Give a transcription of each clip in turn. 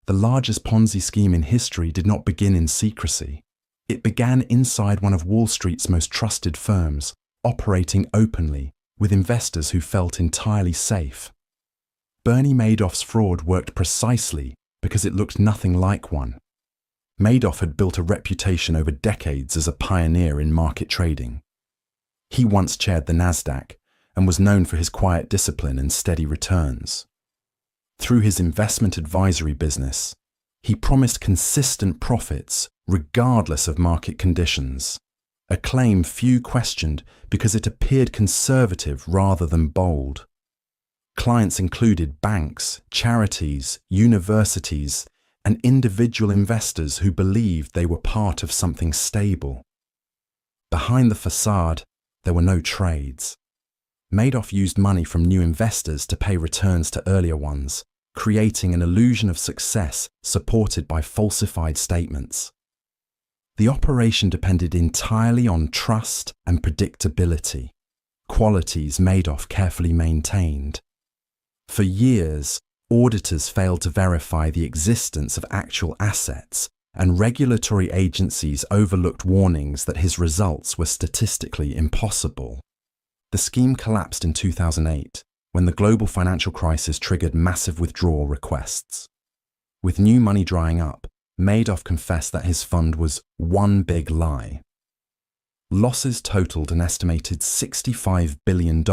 The largest Ponzi scheme in history did not begin in secrecy. It began inside one of Wall Street's most trusted firms, operating openly, with investors who felt entirely safe. Bernie Madoff's fraud worked precisely because it looked nothing like one. Madoff had built a reputation over decades as a pioneer in market trading. He once chaired the Nasdaq and was known for his quiet discipline and steady returns. Through his investment advisory business, he promised consistent profits regardless of market conditions, a claim few questioned because it appeared conservative rather than bold. Clients included banks, charities, universities, and individual investors who believed they were part of something stable. Behind the facade, there were no trades. Madoff used money from new investors to pay returns to earlier ones, creating an illusion of success supported by falsified statements. The operation depended entirely on trust and predictability, qualities Madoff carefully maintained. For years, auditors failed to verify the existence of actual assets, and regulatory agencies overlooked warnings that his results were statistically impossible. The scheme collapsed in 2008, when the global financial crisis triggered massive withdrawal requests. With new money drying up, Madoff confessed that his fund was one big lie. Losses totaled an estimated $65 billion,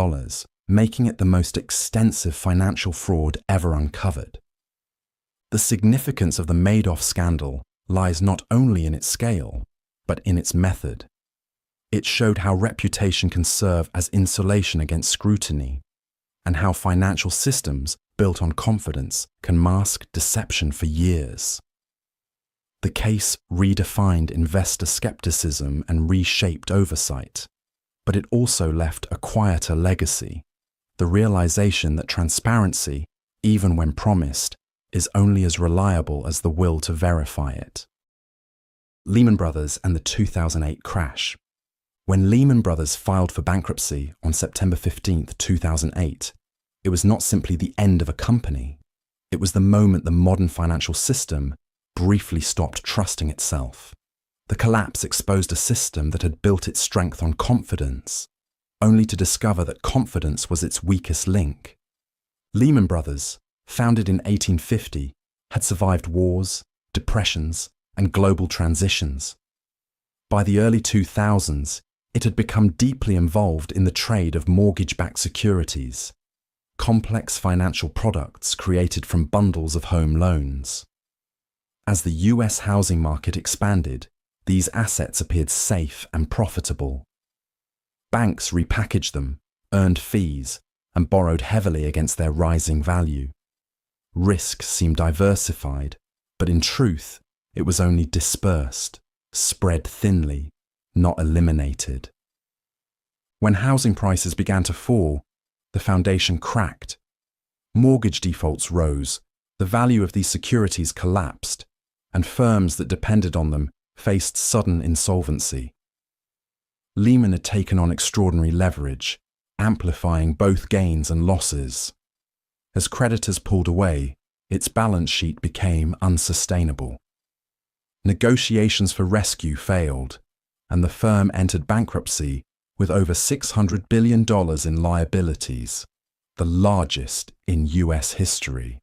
making it the most extensive financial fraud ever uncovered. The significance of the Madoff scandal lies not only in its scale, but in its method. It showed how reputation can serve as insulation against scrutiny, and how financial systems built on confidence can mask deception for years. The case redefined investor skepticism and reshaped oversight, but it also left a quieter legacy, the realization that transparency, even when promised, is only as reliable as the will to verify it. Lehman Brothers and the 2008 crash. When Lehman Brothers filed for bankruptcy on September 15, 2008, it was not simply the end of a company. It was the moment the modern financial system briefly stopped trusting itself. The collapse exposed a system that had built its strength on confidence, only to discover that confidence was its weakest link. Lehman Brothers, founded in 1850, had survived wars, depressions, and global transitions. By the early 2000s, it had become deeply involved in the trade of mortgage-backed securities, complex financial products created from bundles of home loans. As the US housing market expanded, these assets appeared safe and profitable. Banks repackaged them, earned fees, and borrowed heavily against their rising value. Risk seemed diversified, but in truth, it was only dispersed, spread thinly, not eliminated. When housing prices began to fall, the foundation cracked. Mortgage defaults rose, the value of these securities collapsed, and firms that depended on them faced sudden insolvency. Lehman had taken on extraordinary leverage, amplifying both gains and losses. As creditors pulled away, its balance sheet became unsustainable. Negotiations for rescue failed, and the firm entered bankruptcy with over $600 billion in liabilities, the largest in US history.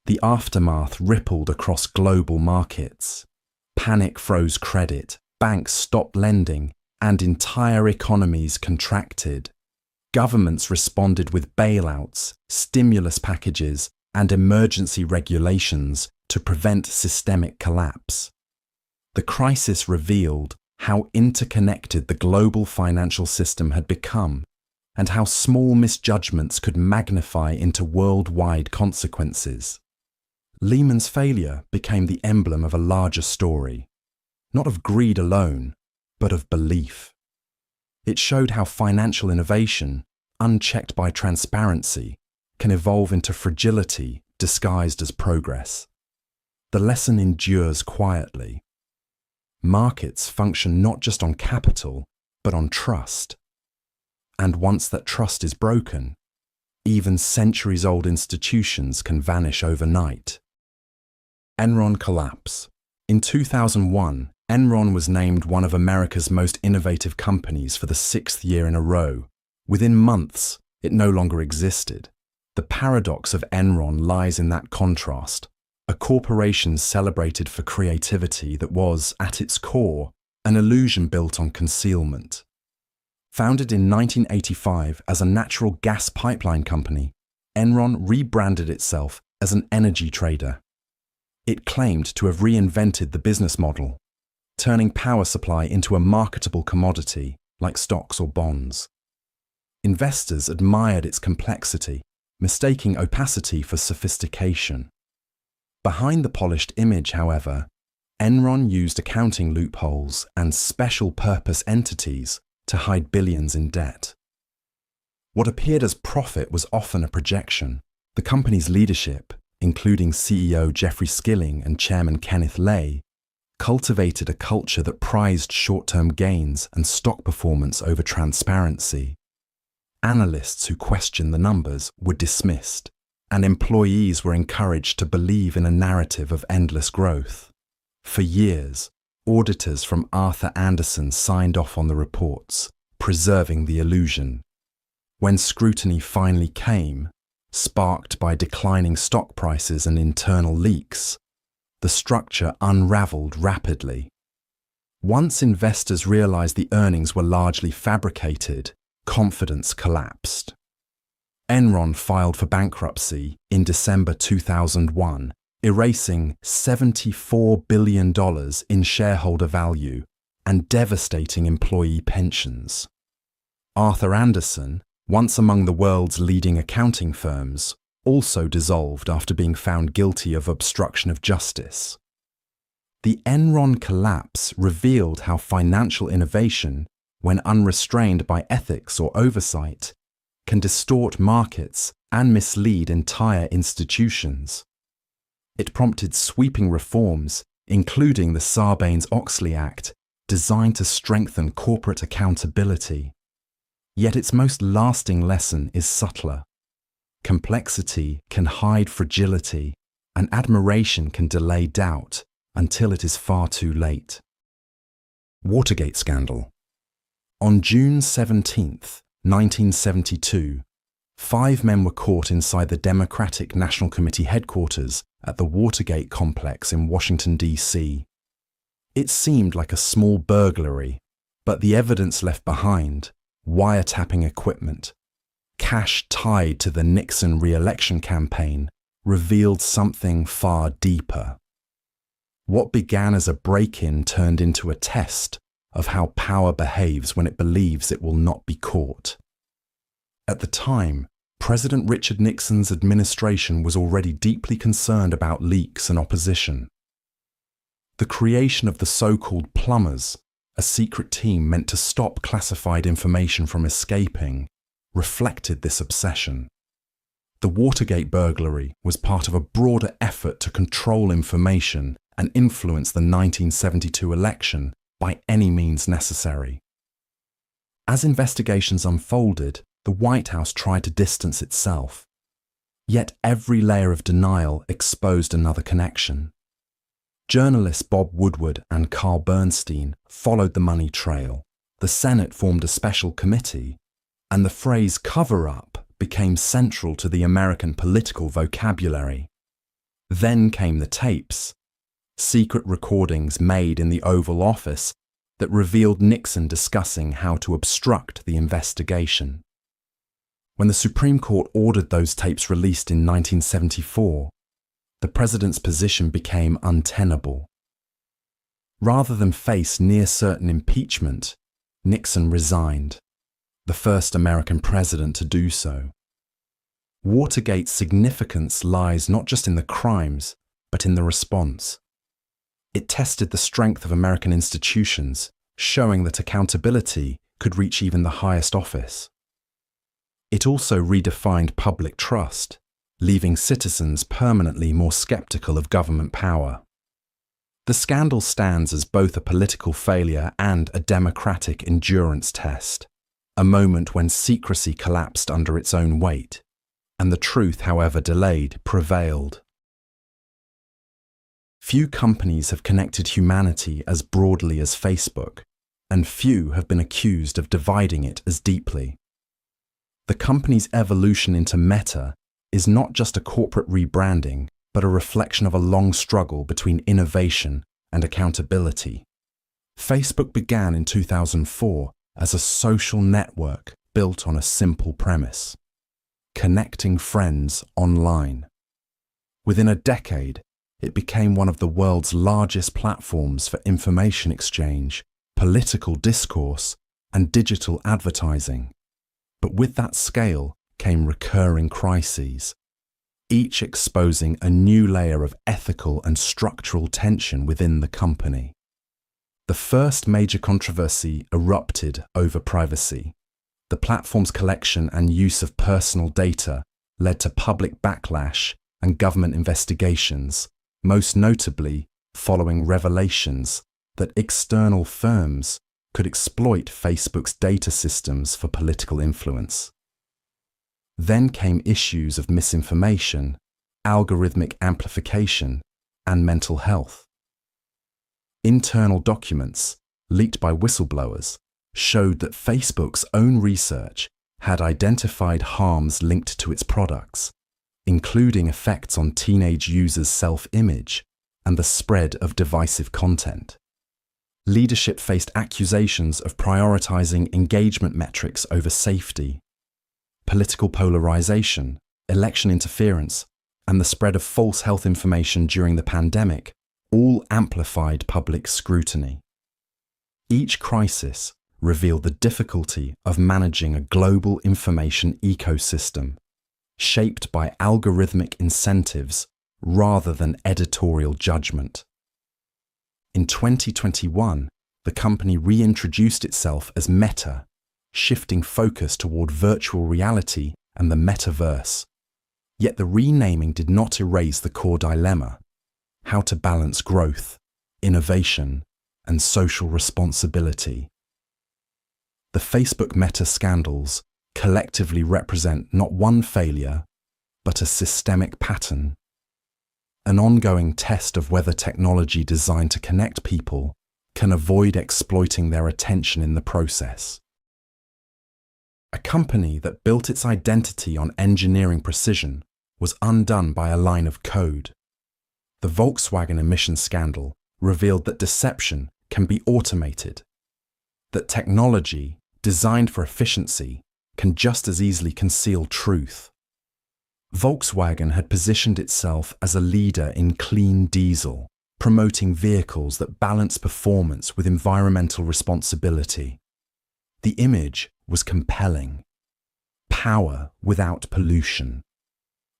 The aftermath rippled across global markets. Panic froze credit, banks stopped lending, and entire economies contracted. Governments responded with bailouts, stimulus packages, and emergency regulations to prevent systemic collapse. The crisis revealed how interconnected the global financial system had become, and how small misjudgments could magnify into worldwide consequences. Lehman's failure became the emblem of a larger story, not of greed alone, but of belief. It showed how financial innovation, unchecked by transparency, can evolve into fragility disguised as progress. The lesson endures quietly. Markets function not just on capital, but on trust. And once that trust is broken, even centuries-old institutions can vanish overnight. Enron collapse. In 2001, Enron was named one of America's most innovative companies for the 6th year in a row. Within months, it no longer existed. The paradox of Enron lies in that contrast. A corporation celebrated for creativity that was, at its core, an illusion built on concealment. Founded in 1985 as a natural gas pipeline company, Enron rebranded itself as an energy trader. It claimed to have reinvented the business model, turning power supply into a marketable commodity like stocks or bonds. Investors admired its complexity, mistaking opacity for sophistication. Behind the polished image, however, Enron used accounting loopholes and special purpose entities to hide billions in debt. What appeared as profit was often a projection. The company's leadership, including CEO Jeffrey Skilling and Chairman Kenneth Lay, cultivated a culture that prized short-term gains and stock performance over transparency. Analysts who questioned the numbers were dismissed, and employees were encouraged to believe in a narrative of endless growth. For years, auditors from Arthur Andersen signed off on the reports, preserving the illusion. When scrutiny finally came, sparked by declining stock prices and internal leaks, the structure unraveled rapidly. Once investors realized the earnings were largely fabricated, confidence collapsed. Enron filed for bankruptcy in December 2001, erasing $74 billion in shareholder value and devastating employee pensions. Arthur Andersen, once among the world's leading accounting firms, also dissolved after being found guilty of obstruction of justice. The Enron collapse revealed how financial innovation, when unrestrained by ethics or oversight, can distort markets and mislead entire institutions. It prompted sweeping reforms, including the Sarbanes-Oxley Act, designed to strengthen corporate accountability. Yet its most lasting lesson is subtler. Complexity can hide fragility, and admiration can delay doubt until it is far too late. Watergate scandal. On June 17, 1972, 5 men were caught inside the Democratic National Committee headquarters at the Watergate complex in Washington, D.C. It seemed like a small burglary, but the evidence left behind, wiretapping equipment, cash tied to the Nixon re-election campaign, revealed something far deeper. What began as a break-in turned into a test of how power behaves when it believes it will not be caught. At the time, President Richard Nixon's administration was already deeply concerned about leaks and opposition. The creation of the so-called plumbers, a secret team meant to stop classified information from escaping, reflected this obsession. The Watergate burglary was part of a broader effort to control information and influence the 1972 election by any means necessary. As investigations unfolded, the White House tried to distance itself. Yet every layer of denial exposed another connection. Journalists Bob Woodward and Carl Bernstein followed the money trail. The Senate formed a special committee, and the phrase cover-up became central to the American political vocabulary. Then came the tapes, secret recordings made in the Oval Office that revealed Nixon discussing how to obstruct the investigation. When the Supreme Court ordered those tapes released in 1974, the president's position became untenable. Rather than face near-certain impeachment, Nixon resigned, the first American president to do so. Watergate's significance lies not just in the crimes, but in the response. It tested the strength of American institutions, showing that accountability could reach even the highest office. It also redefined public trust, leaving citizens permanently more skeptical of government power. The scandal stands as both a political failure and a democratic endurance test, a moment when secrecy collapsed under its own weight, and the truth, however delayed, prevailed. Few companies have connected humanity as broadly as Facebook, and few have been accused of dividing it as deeply. The company's evolution into Meta is not just a corporate rebranding, but a reflection of a long struggle between innovation and accountability. Facebook began in 2004 as a social network built on a simple premise: connecting friends online. Within a decade, it became one of the world's largest platforms for information exchange, political discourse, and digital advertising. But with that scale came recurring crises, each exposing a new layer of ethical and structural tension within the company. The first major controversy erupted over privacy. The platform's collection and use of personal data led to public backlash and government investigations, most notably following revelations that external firms could exploit Facebook's data systems for political influence. Then came issues of misinformation, algorithmic amplification, and mental health. Internal documents, leaked by whistleblowers, showed that Facebook's own research had identified harms linked to its products, including effects on teenage users' self-image and the spread of divisive content. Leadership faced accusations of prioritizing engagement metrics over safety. Political polarization, election interference, and the spread of false health information during the pandemic all amplified public scrutiny. Each crisis revealed the difficulty of managing a global information ecosystem, shaped by algorithmic incentives rather than editorial judgment. In 2021, the company reintroduced itself as Meta, shifting focus toward virtual reality and the metaverse. Yet the renaming did not erase the core dilemma: how to balance growth, innovation, and social responsibility. The Facebook Meta scandals collectively represent not one failure, but a systemic pattern, an ongoing test of whether technology designed to connect people can avoid exploiting their attention in the process. A company that built its identity on engineering precision was undone by a line of code. The Volkswagen emissions scandal revealed that deception can be automated, that technology designed for efficiency can just as easily conceal truth. Volkswagen had positioned itself as a leader in clean diesel, promoting vehicles that balance performance with environmental responsibility. The image was compelling: power without pollution.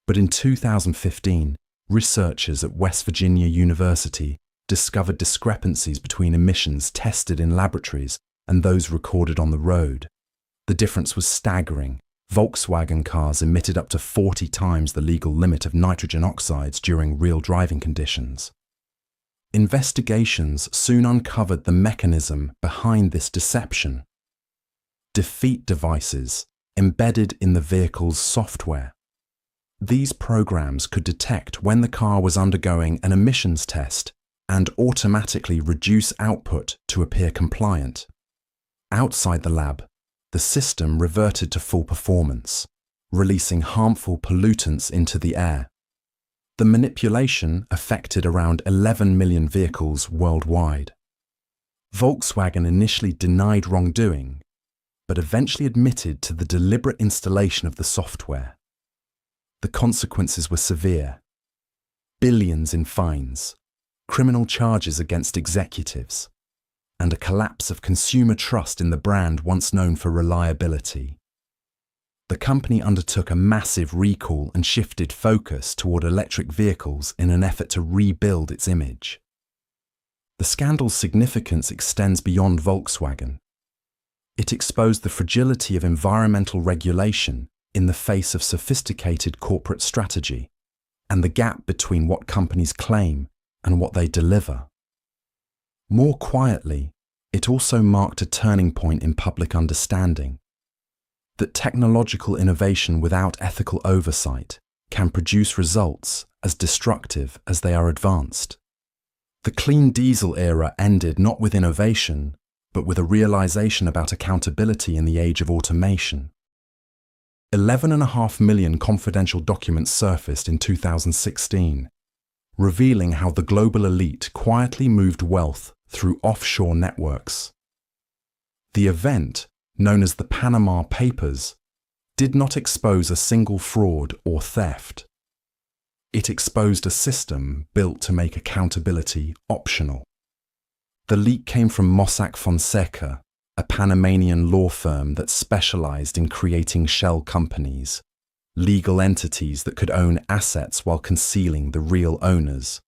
But in 2015, researchers at West Virginia University discovered discrepancies between emissions tested in laboratories and those recorded on the road. The difference was staggering. Volkswagen cars emitted up to 40 times the legal limit of nitrogen oxides during real driving conditions. Investigations soon uncovered the mechanism behind this deception: defeat devices embedded in the vehicle's software. These programs could detect when the car was undergoing an emissions test and automatically reduce output to appear compliant. Outside the lab, the system reverted to full performance, releasing harmful pollutants into the air. The manipulation affected around 11 million vehicles worldwide. Volkswagen initially denied wrongdoing, but eventually admitted to the deliberate installation of the software. The consequences were severe: billions in fines, criminal charges against executives, and a collapse of consumer trust in the brand once known for reliability. The company undertook a massive recall and shifted focus toward electric vehicles in an effort to rebuild its image. The scandal's significance extends beyond Volkswagen. It exposed the fragility of environmental regulation in the face of sophisticated corporate strategy, and the gap between what companies claim and what they deliver. More quietly, it also marked a turning point in public understanding that technological innovation without ethical oversight can produce results as destructive as they are advanced. The clean diesel era ended not with innovation, but with a realization about accountability in the age of automation. 11.5 million confidential documents surfaced in 2016, revealing how the global elite quietly moved wealth through offshore networks. The event, known as the Panama Papers, did not expose a single fraud or theft. It exposed a system built to make accountability optional. The leak came from Mossack Fonseca, a Panamanian law firm that specialized in creating shell companies, legal entities that could own assets while concealing the real owners.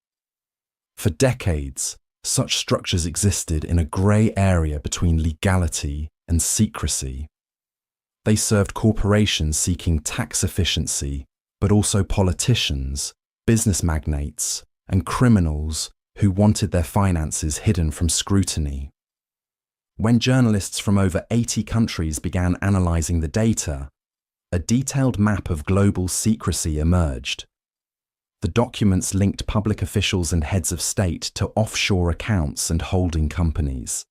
For decades, such structures existed in a grey area between legality and secrecy. They served corporations seeking tax efficiency, but also politicians, business magnates, and criminals who wanted their finances hidden from scrutiny. When journalists from over 80 countries began analysing the data, a detailed map of global secrecy emerged. The documents linked public officials and heads of state to offshore accounts and holding companies.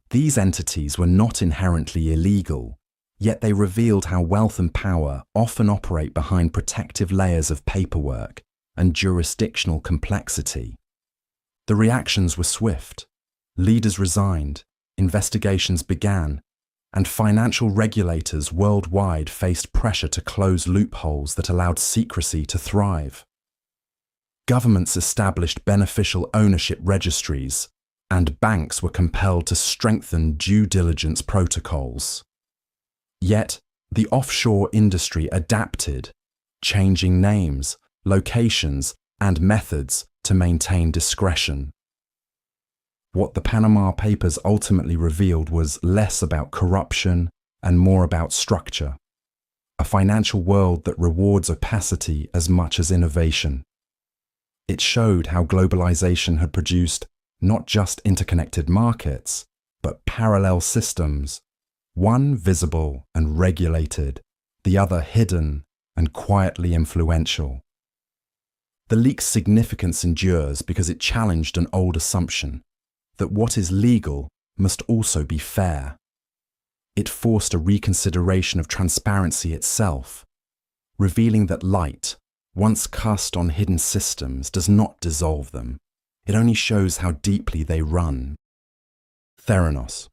These entities were not inherently illegal, yet they revealed how wealth and power often operate behind protective layers of paperwork and jurisdictional complexity. The reactions were swift. Leaders resigned, investigations began, and financial regulators worldwide faced pressure to close loopholes that allowed secrecy to thrive. Governments established beneficial ownership registries, and banks were compelled to strengthen due diligence protocols. Yet, the offshore industry adapted, changing names, locations, and methods to maintain discretion. What the Panama Papers ultimately revealed was less about corruption and more about structure, a financial world that rewards opacity as much as innovation. It showed how globalization had produced not just interconnected markets, but parallel systems, one visible and regulated, the other hidden and quietly influential. The leak's significance endures because it challenged an old assumption that what is legal must also be fair. It forced a reconsideration of transparency itself, revealing that light, once cast on hidden systems, does not dissolve them. It only shows how deeply they run. Theranos,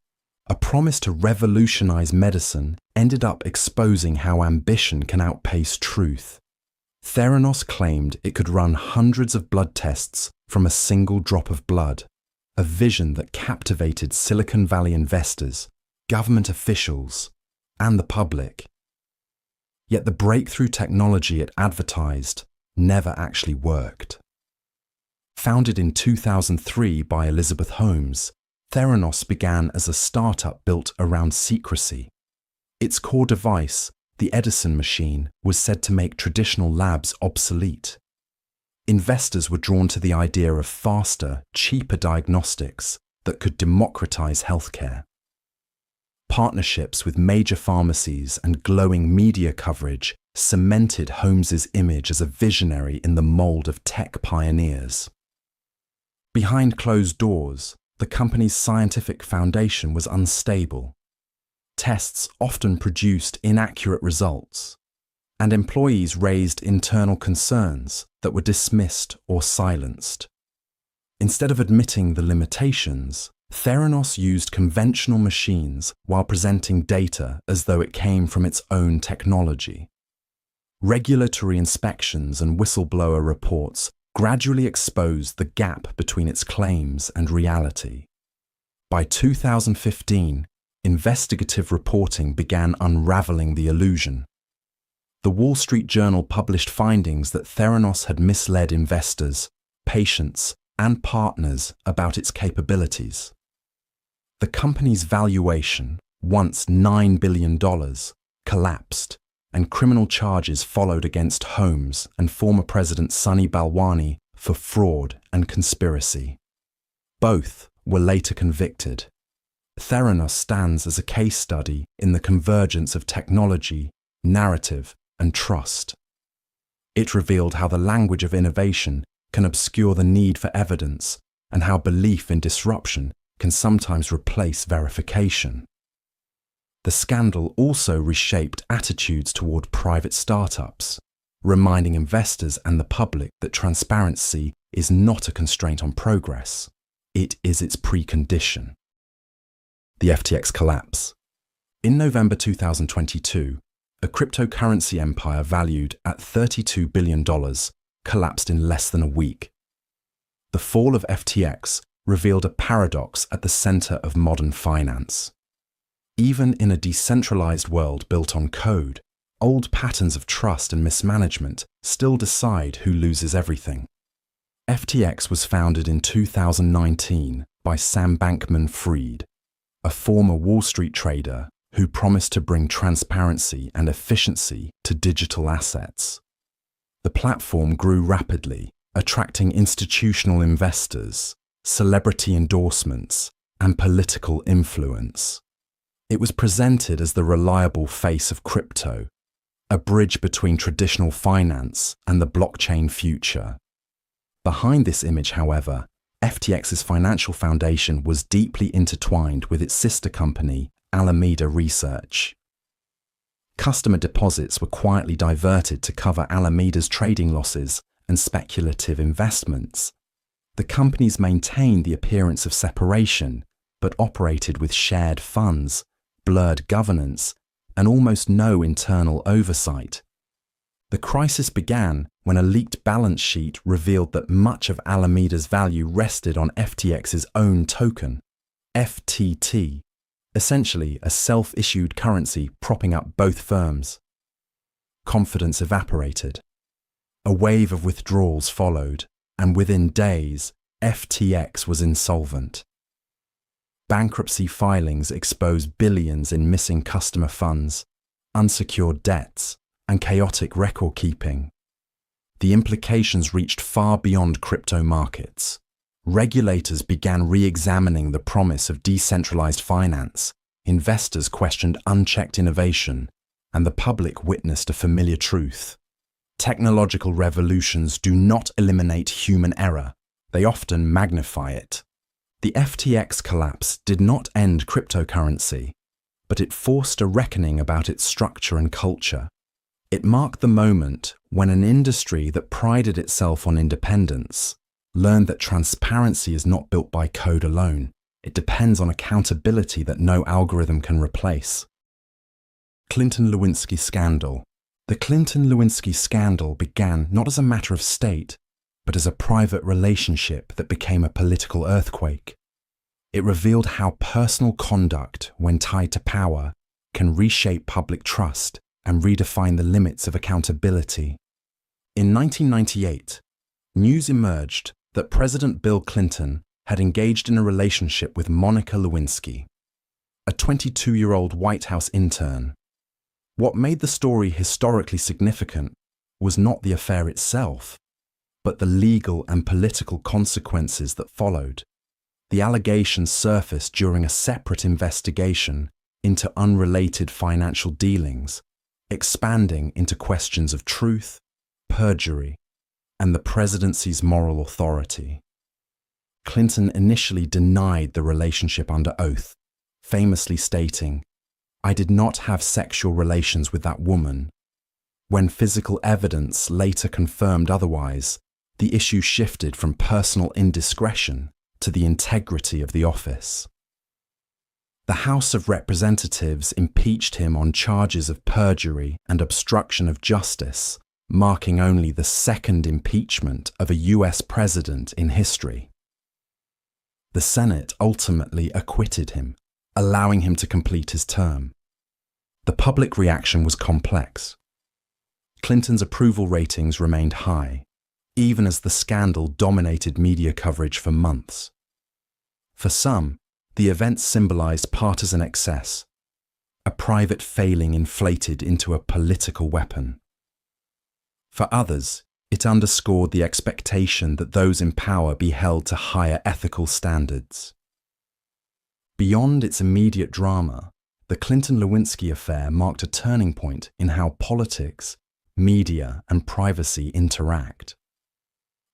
a promise to revolutionize medicine, ended up exposing how ambition can outpace truth. Theranos claimed it could run hundreds of blood tests from a single drop of blood, a vision that captivated Silicon Valley investors, government officials, and the public. Yet the breakthrough technology it advertised never actually worked. Founded in 2003 by Elizabeth Holmes, Theranos began as a startup built around secrecy. Its core device, the Edison machine, was said to make traditional labs obsolete. Investors were drawn to the idea of faster, cheaper diagnostics that could democratize healthcare. Partnerships with major pharmacies and glowing media coverage cemented Holmes's image as a visionary in the mold of tech pioneers. Behind closed doors, the company's scientific foundation was unstable. Tests often produced inaccurate results, and employees raised internal concerns that were dismissed or silenced. Instead of admitting the limitations, Theranos used conventional machines while presenting data as though it came from its own technology. Regulatory inspections and whistleblower reports gradually exposed the gap between its claims and reality. By 2015, investigative reporting began unraveling the illusion. The Wall Street Journal published findings that Theranos had misled investors, patients, and partners about its capabilities. The company's valuation, once $9 billion, collapsed, and criminal charges followed against Holmes and former President Sunny Balwani for fraud and conspiracy. Both were later convicted. Theranos stands as a case study in the convergence of technology, narrative, and trust. It revealed how the language of innovation can obscure the need for evidence and how belief in disruption can sometimes replace verification. The scandal also reshaped attitudes toward private startups, reminding investors and the public that transparency is not a constraint on progress, it is its precondition. The FTX collapse. In November 2022, a cryptocurrency empire valued at $32 billion collapsed in less than a week. The fall of FTX revealed a paradox at the center of modern finance. Even in a decentralized world built on code, old patterns of trust and mismanagement still decide who loses everything. FTX was founded in 2019 by Sam Bankman-Fried, a former Wall Street trader who promised to bring transparency and efficiency to digital assets. The platform grew rapidly, attracting institutional investors, celebrity endorsements, and political influence. It was presented as the reliable face of crypto, a bridge between traditional finance and the blockchain future. Behind this image, however, FTX's financial foundation was deeply intertwined with its sister company, Alameda Research. Customer deposits were quietly diverted to cover Alameda's trading losses and speculative investments. The companies maintained the appearance of separation, but operated with shared funds, blurred governance, and almost no internal oversight. The crisis began when a leaked balance sheet revealed that much of Alameda's value rested on FTX's own token, FTT, essentially a self-issued currency propping up both firms. Confidence evaporated. A wave of withdrawals followed, and within days, FTX was insolvent. Bankruptcy filings exposed billions in missing customer funds, unsecured debts, and chaotic record-keeping. The implications reached far beyond crypto markets. Regulators began re-examining the promise of decentralized finance, investors questioned unchecked innovation, and the public witnessed a familiar truth. Technological revolutions do not eliminate human error, they often magnify it. The FTX collapse did not end cryptocurrency, but it forced a reckoning about its structure and culture. It marked the moment when an industry that prided itself on independence learned that transparency is not built by code alone. It depends on accountability that no algorithm can replace. Clinton-Lewinsky scandal. The Clinton-Lewinsky scandal began not as a matter of state, but as a private relationship that became a political earthquake. It revealed how personal conduct, when tied to power, can reshape public trust and redefine the limits of accountability. In 1998, news emerged that President Bill Clinton had engaged in a relationship with Monica Lewinsky, a 22-year-old White House intern. What made the story historically significant was not the affair itself, but the legal and political consequences that followed. The allegations surfaced during a separate investigation into unrelated financial dealings, expanding into questions of truth, perjury, and the presidency's moral authority. Clinton initially denied the relationship under oath, famously stating, "I did not have sexual relations with that woman." When physical evidence later confirmed otherwise, the issue shifted from personal indiscretion to the integrity of the office. The House of Representatives impeached him on charges of perjury and obstruction of justice, marking only the second impeachment of a US president in history. The Senate ultimately acquitted him, allowing him to complete his term. The public reaction was complex. Clinton's approval ratings remained high, even as the scandal dominated media coverage for months. For some, the event symbolized partisan excess, a private failing inflated into a political weapon. For others, it underscored the expectation that those in power be held to higher ethical standards. Beyond its immediate drama, the Clinton-Lewinsky affair marked a turning point in how politics, media, and privacy interact.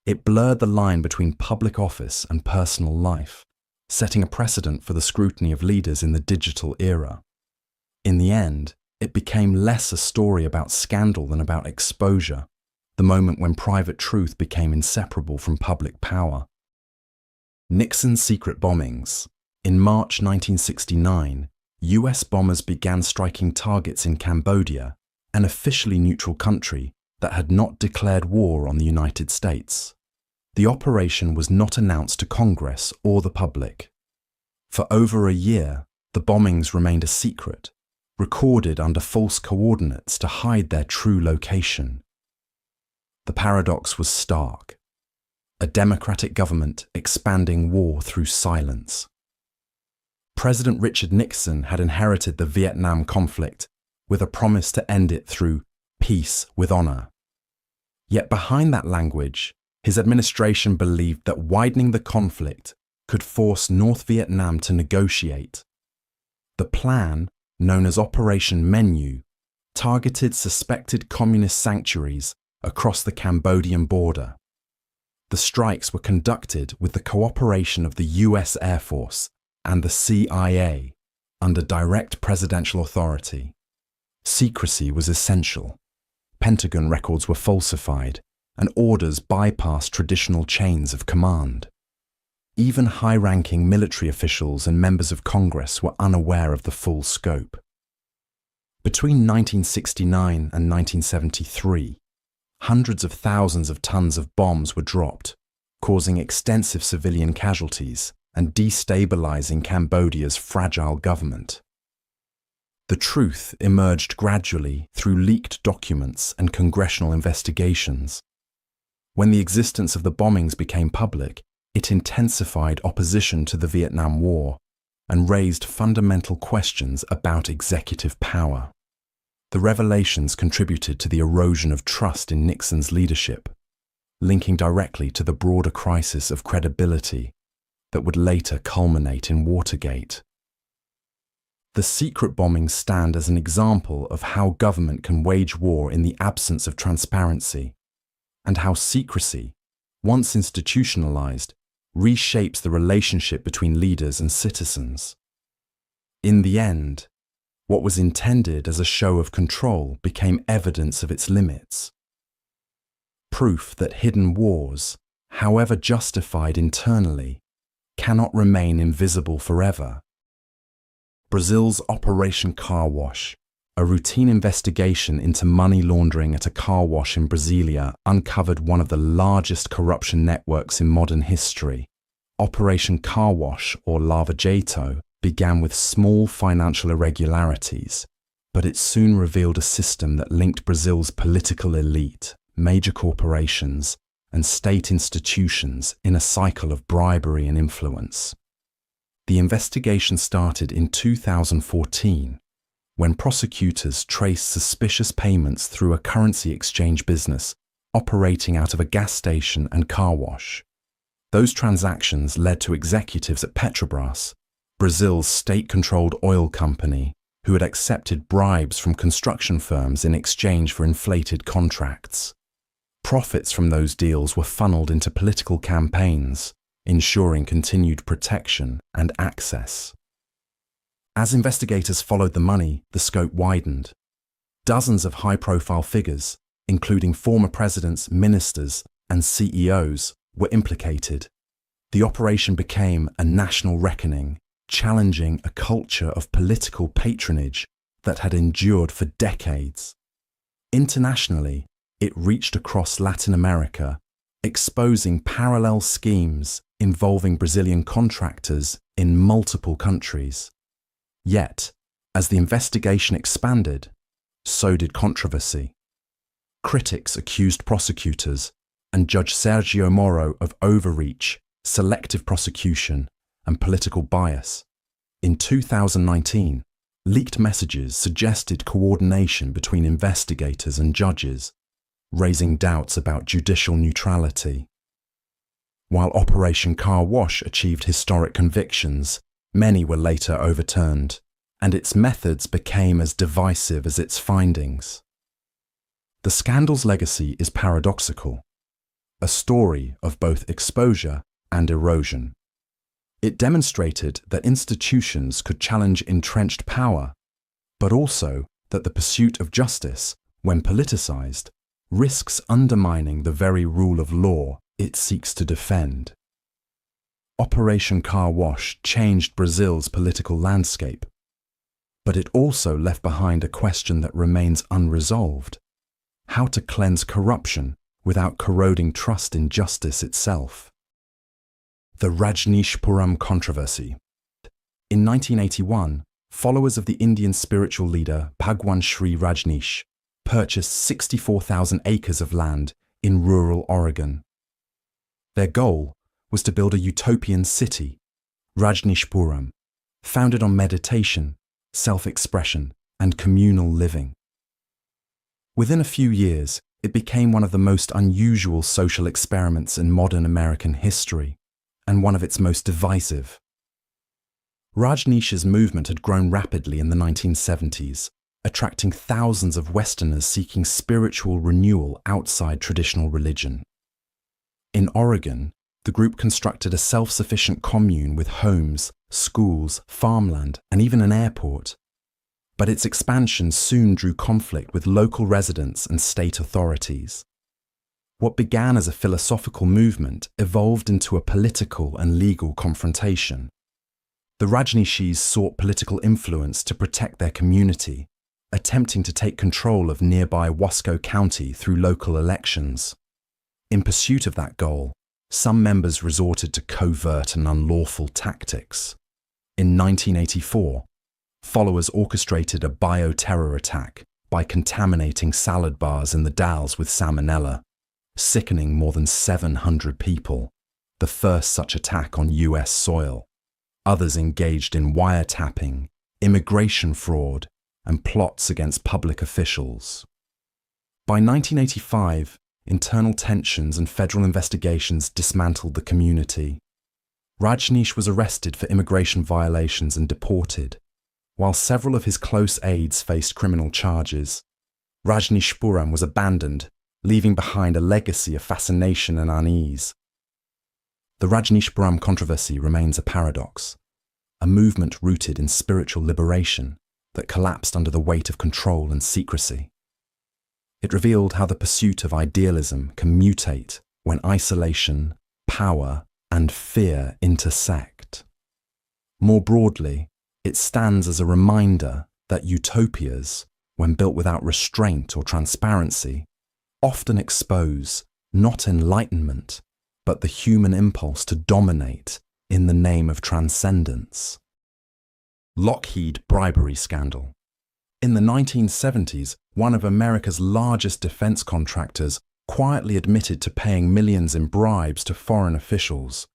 It blurred the line between public office and personal life, setting a precedent for the scrutiny of leaders in the digital era. In the end, it became less a story about scandal than about exposure, the moment when private truth became inseparable from public power. Nixon's secret bombings. In March 1969, US bombers began striking targets in Cambodia, an officially neutral country that had not declared war on the United States. The operation was not announced to Congress or the public. For over a year, the bombings remained a secret, recorded under false coordinates to hide their true location. The paradox was stark. A democratic government expanding war through silence. President Richard Nixon had inherited the Vietnam conflict with a promise to end it through peace with honor. Yet behind that language, his administration believed that widening the conflict could force North Vietnam to negotiate. The plan, known as Operation Menu, targeted suspected communist sanctuaries across the Cambodian border. The strikes were conducted with the cooperation of the US Air Force and the CIA under direct presidential authority. Secrecy was essential. Pentagon records were falsified, and orders bypassed traditional chains of command. Even high-ranking military officials and members of Congress were unaware of the full scope. Between 1969 and 1973, hundreds of thousands of tons of bombs were dropped, causing extensive civilian casualties and destabilizing Cambodia's fragile government. The truth emerged gradually through leaked documents and congressional investigations. When the existence of the bombings became public, it intensified opposition to the Vietnam War and raised fundamental questions about executive power. The revelations contributed to the erosion of trust in Nixon's leadership, linking directly to the broader crisis of credibility that would later culminate in Watergate. The secret bombings stand as an example of how government can wage war in the absence of transparency, and how secrecy, once institutionalized, reshapes the relationship between leaders and citizens. In the end, what was intended as a show of control became evidence of its limits. Proof that hidden wars, however justified internally, cannot remain invisible forever. Brazil's Operation Car Wash, a routine investigation into money laundering at a car wash in Brasilia, uncovered one of the largest corruption networks in modern history. Operation Car Wash, or Lava Jato, began with small financial irregularities, but it soon revealed a system that linked Brazil's political elite, major corporations, and state institutions in a cycle of bribery and influence. The investigation started in 2014, when prosecutors traced suspicious payments through a currency exchange business operating out of a gas station and car wash. Those transactions led to executives at Petrobras, Brazil's state-controlled oil company, who had accepted bribes from construction firms in exchange for inflated contracts. Profits from those deals were funneled into political campaigns, ensuring continued protection and access. As investigators followed the money, the scope widened. Dozens of high-profile figures, including former presidents, ministers, and CEOs, were implicated. The operation became a national reckoning, challenging a culture of political patronage that had endured for decades. Internationally, it reached across Latin America, exposing parallel schemes involving Brazilian contractors in multiple countries. Yet, as the investigation expanded, so did controversy. Critics accused prosecutors and Judge Sergio Moro of overreach, selective prosecution, and political bias. In 2019, leaked messages suggested coordination between investigators and judges, raising doubts about judicial neutrality. While Operation Car Wash achieved historic convictions, many were later overturned, and its methods became as divisive as its findings. The scandal's legacy is paradoxical. a story of both exposure and erosion. It demonstrated that institutions could challenge entrenched power, but also that the pursuit of justice, when politicized, risks undermining the very rule of law it seeks to defend. Operation Car Wash changed Brazil's political landscape, but it also left behind a question that remains unresolved: how to cleanse corruption without corroding trust in justice itself. The Rajneeshpuram controversy. In 1981, followers of the Indian spiritual leader Bhagwan Sri Rajneesh purchased 64,000 acres of land in rural Oregon. Their goal was to build a utopian city, Rajneeshpuram, founded on meditation, self-expression, and communal living. Within a few years, it became one of the most unusual social experiments in modern American history, and one of its most divisive. Rajneesh's movement had grown rapidly in the 1970s, attracting thousands of Westerners seeking spiritual renewal outside traditional religion. In Oregon, the group constructed a self-sufficient commune with homes, schools, farmland, and even an airport. But its expansion soon drew conflict with local residents and state authorities. What began as a philosophical movement evolved into a political and legal confrontation. The Rajneeshis sought political influence to protect their community, attempting to take control of nearby Wasco County through local elections. In pursuit of that goal, some members resorted to covert and unlawful tactics. In 1984, followers orchestrated a bioterror attack by contaminating salad bars in the Dalles with salmonella, sickening more than 700 people, the first such attack on US soil. Others engaged in wiretapping, immigration fraud, and plots against public officials. By 1985, internal tensions and federal investigations dismantled the community. Rajneesh was arrested for immigration violations and deported, while several of his close aides faced criminal charges. Rajneeshpuram was abandoned, leaving behind a legacy of fascination and unease. The Rajneeshpuram controversy remains a paradox, a movement rooted in spiritual liberation that collapsed under the weight of control and secrecy. It revealed how the pursuit of idealism can mutate when isolation, power, and fear intersect. More broadly, it stands as a reminder that utopias, when built without restraint or transparency, often expose not enlightenment, but the human impulse to dominate in the name of transcendence. Lockheed bribery scandal. In the 1970s, one of America's largest defense contractors quietly admitted to paying millions in bribes to foreign officials.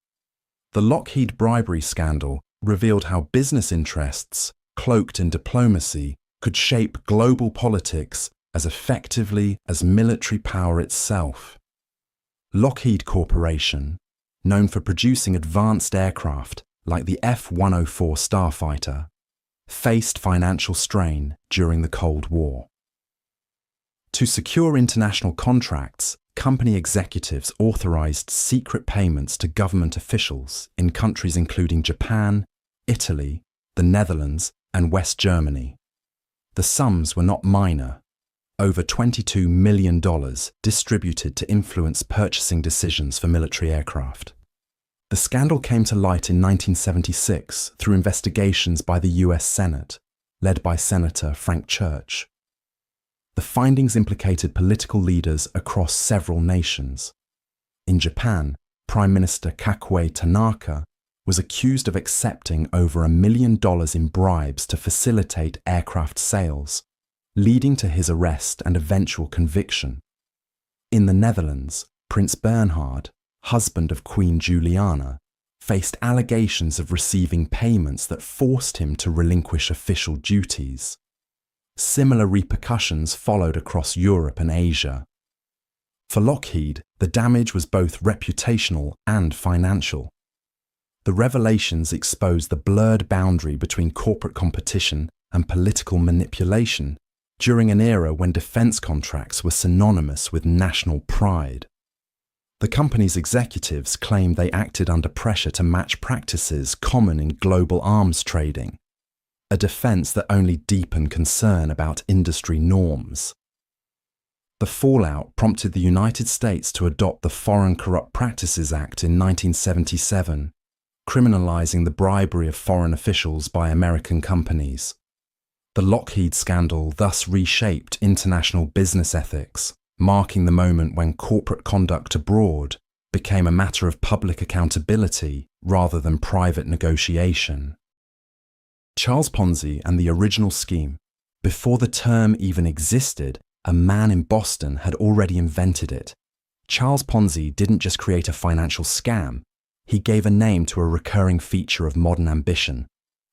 The Lockheed bribery scandal revealed how business interests, cloaked in diplomacy, could shape global politics as effectively as military power itself. Lockheed Corporation, known for producing advanced aircraft like the F-104 starfighter, faced financial strain during the Cold War. To secure international contracts, company executives authorized secret payments to government officials in countries including Japan, Italy, the Netherlands, and West Germany. The sums were not minor, over $22 million distributed to influence purchasing decisions for military aircraft. The scandal came to light in 1976 through investigations by the US Senate, led by Senator Frank Church. The findings implicated political leaders across several nations. In Japan, Prime Minister Kakue Tanaka was accused of accepting over $1 million in bribes to facilitate aircraft sales, leading to his arrest and eventual conviction. In the Netherlands, Prince Bernhard, husband of Queen Juliana, faced allegations of receiving payments that forced him to relinquish official duties. Similar repercussions followed across Europe and Asia. For Lockheed, the damage was both reputational and financial. The revelations exposed the blurred boundary between corporate competition and political manipulation during an era when defense contracts were synonymous with national pride. The company's executives claimed they acted under pressure to match practices common in global arms trading, a defense that only deepened concern about industry norms. The fallout prompted the United States to adopt the Foreign Corrupt Practices Act in 1977, criminalizing the bribery of foreign officials by American companies. The Lockheed scandal thus reshaped international business ethics, marking the moment when corporate conduct abroad became a matter of public accountability rather than private negotiation. Charles Ponzi and the original scheme, before the term even existed, a man in Boston had already invented it. Charles Ponzi didn't just create a financial scam, he gave a name to a recurring feature of modern ambition: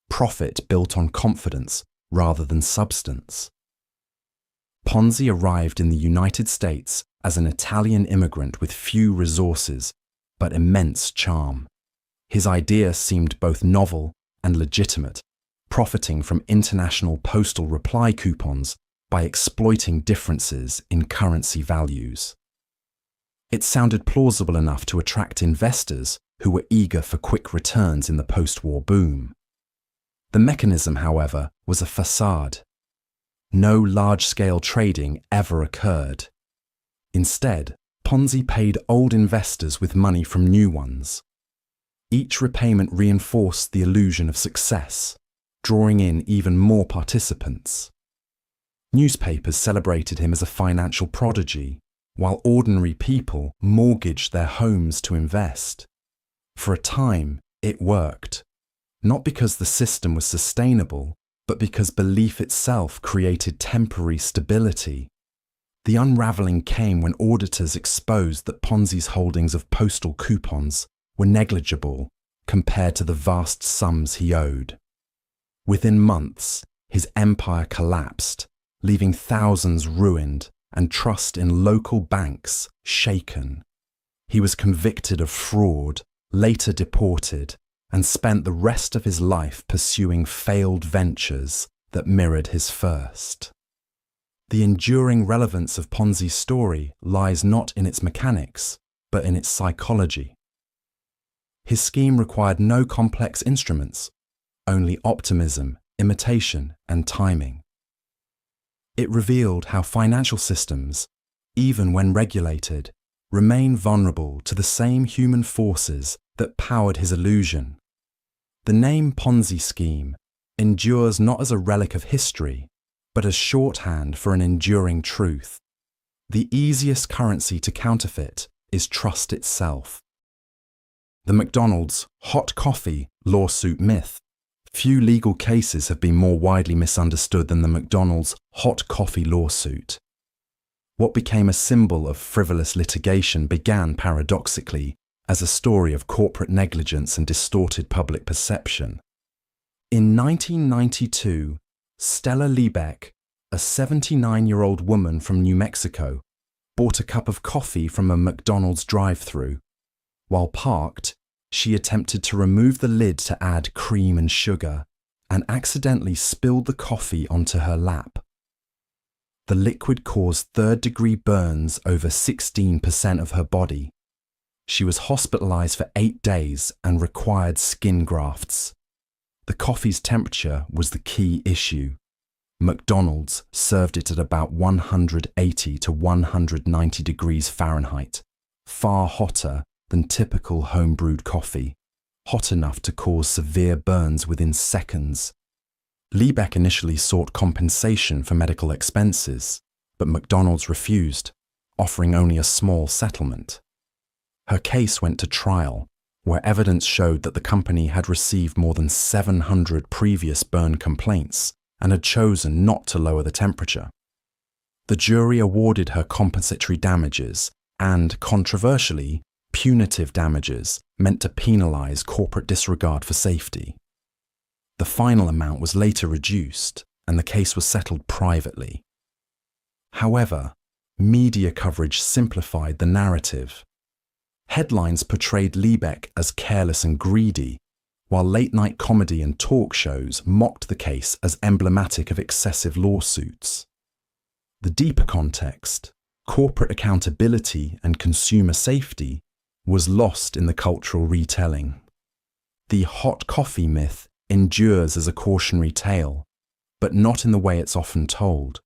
profit built on confidence rather than substance. Ponzi arrived in the United States as an Italian immigrant with few resources, but immense charm. His idea seemed both novel and legitimate, profiting from international postal reply coupons by exploiting differences in currency values. It sounded plausible enough to attract investors who were eager for quick returns in the post-war boom. The mechanism, however, was a facade. No large-scale trading ever occurred. Instead, Ponzi paid old investors with money from new ones. Each repayment reinforced the illusion of success, drawing in even more participants. Newspapers celebrated him as a financial prodigy, while ordinary people mortgaged their homes to invest. For a time, it worked, not because the system was sustainable, but because belief itself created temporary stability. The unraveling came when auditors exposed that Ponzi's holdings of postal coupons were negligible compared to the vast sums he owed. Within months, his empire collapsed, leaving thousands ruined and trust in local banks shaken. He was convicted of fraud, later deported, and spent the rest of his life pursuing failed ventures that mirrored his first. The enduring relevance of Ponzi's story lies not in its mechanics, but in its psychology. His scheme required no complex instruments, only optimism, imitation, and timing. It revealed how financial systems, even when regulated, remain vulnerable to the same human forces that powered his illusion. The name Ponzi scheme endures not as a relic of history, but as shorthand for an enduring truth. The easiest currency to counterfeit is trust itself. The McDonald's hot coffee lawsuit myth. Few legal cases have been more widely misunderstood than the McDonald's hot coffee lawsuit. What became a symbol of frivolous litigation began paradoxically as a story of corporate negligence and distorted public perception. In 1992, Stella Liebeck, a 79-year-old woman from New Mexico, bought a cup of coffee from a McDonald's drive-thru. While parked, she attempted to remove the lid to add cream and sugar and accidentally spilled the coffee onto her lap. The liquid caused third-degree burns over 16% of her body. She was hospitalized for 8 days and required skin grafts. The coffee's temperature was the key issue. McDonald's served it at about 180 to 190 degrees Fahrenheit, far hotter than typical home-brewed coffee, hot enough to cause severe burns within seconds. Liebeck initially sought compensation for medical expenses, but McDonald's refused, offering only a small settlement. Her case went to trial, where evidence showed that the company had received more than 700 previous burn complaints and had chosen not to lower the temperature. The jury awarded her compensatory damages and, controversially, punitive damages meant to penalize corporate disregard for safety. The final amount was later reduced, and the case was settled privately. However, media coverage simplified the narrative. Headlines portrayed Liebeck as careless and greedy, while late-night comedy and talk shows mocked the case as emblematic of excessive lawsuits. The deeper context, corporate accountability and consumer safety was lost in the cultural retelling. The hot coffee myth endures as a cautionary tale, but not in the way it's often told.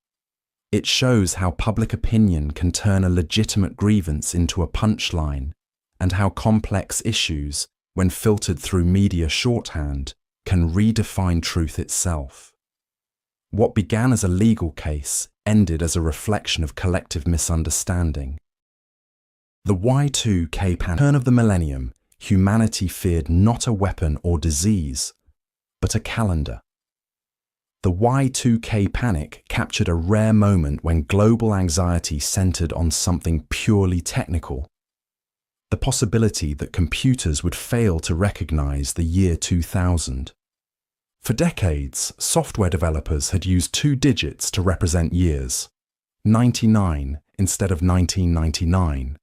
It shows how public opinion can turn a legitimate grievance into a punchline, and how complex issues, when filtered through media shorthand, can redefine truth itself. What began as a legal case ended as a reflection of collective misunderstanding. The Y2K turn of the millennium, humanity feared not a weapon or disease, but a calendar. The Y2K panic captured a rare moment when global anxiety centered on something purely technical: the possibility that computers would fail to recognize the year 2000. For decades, software developers had used 2 digits to represent years, 99 instead of 1999,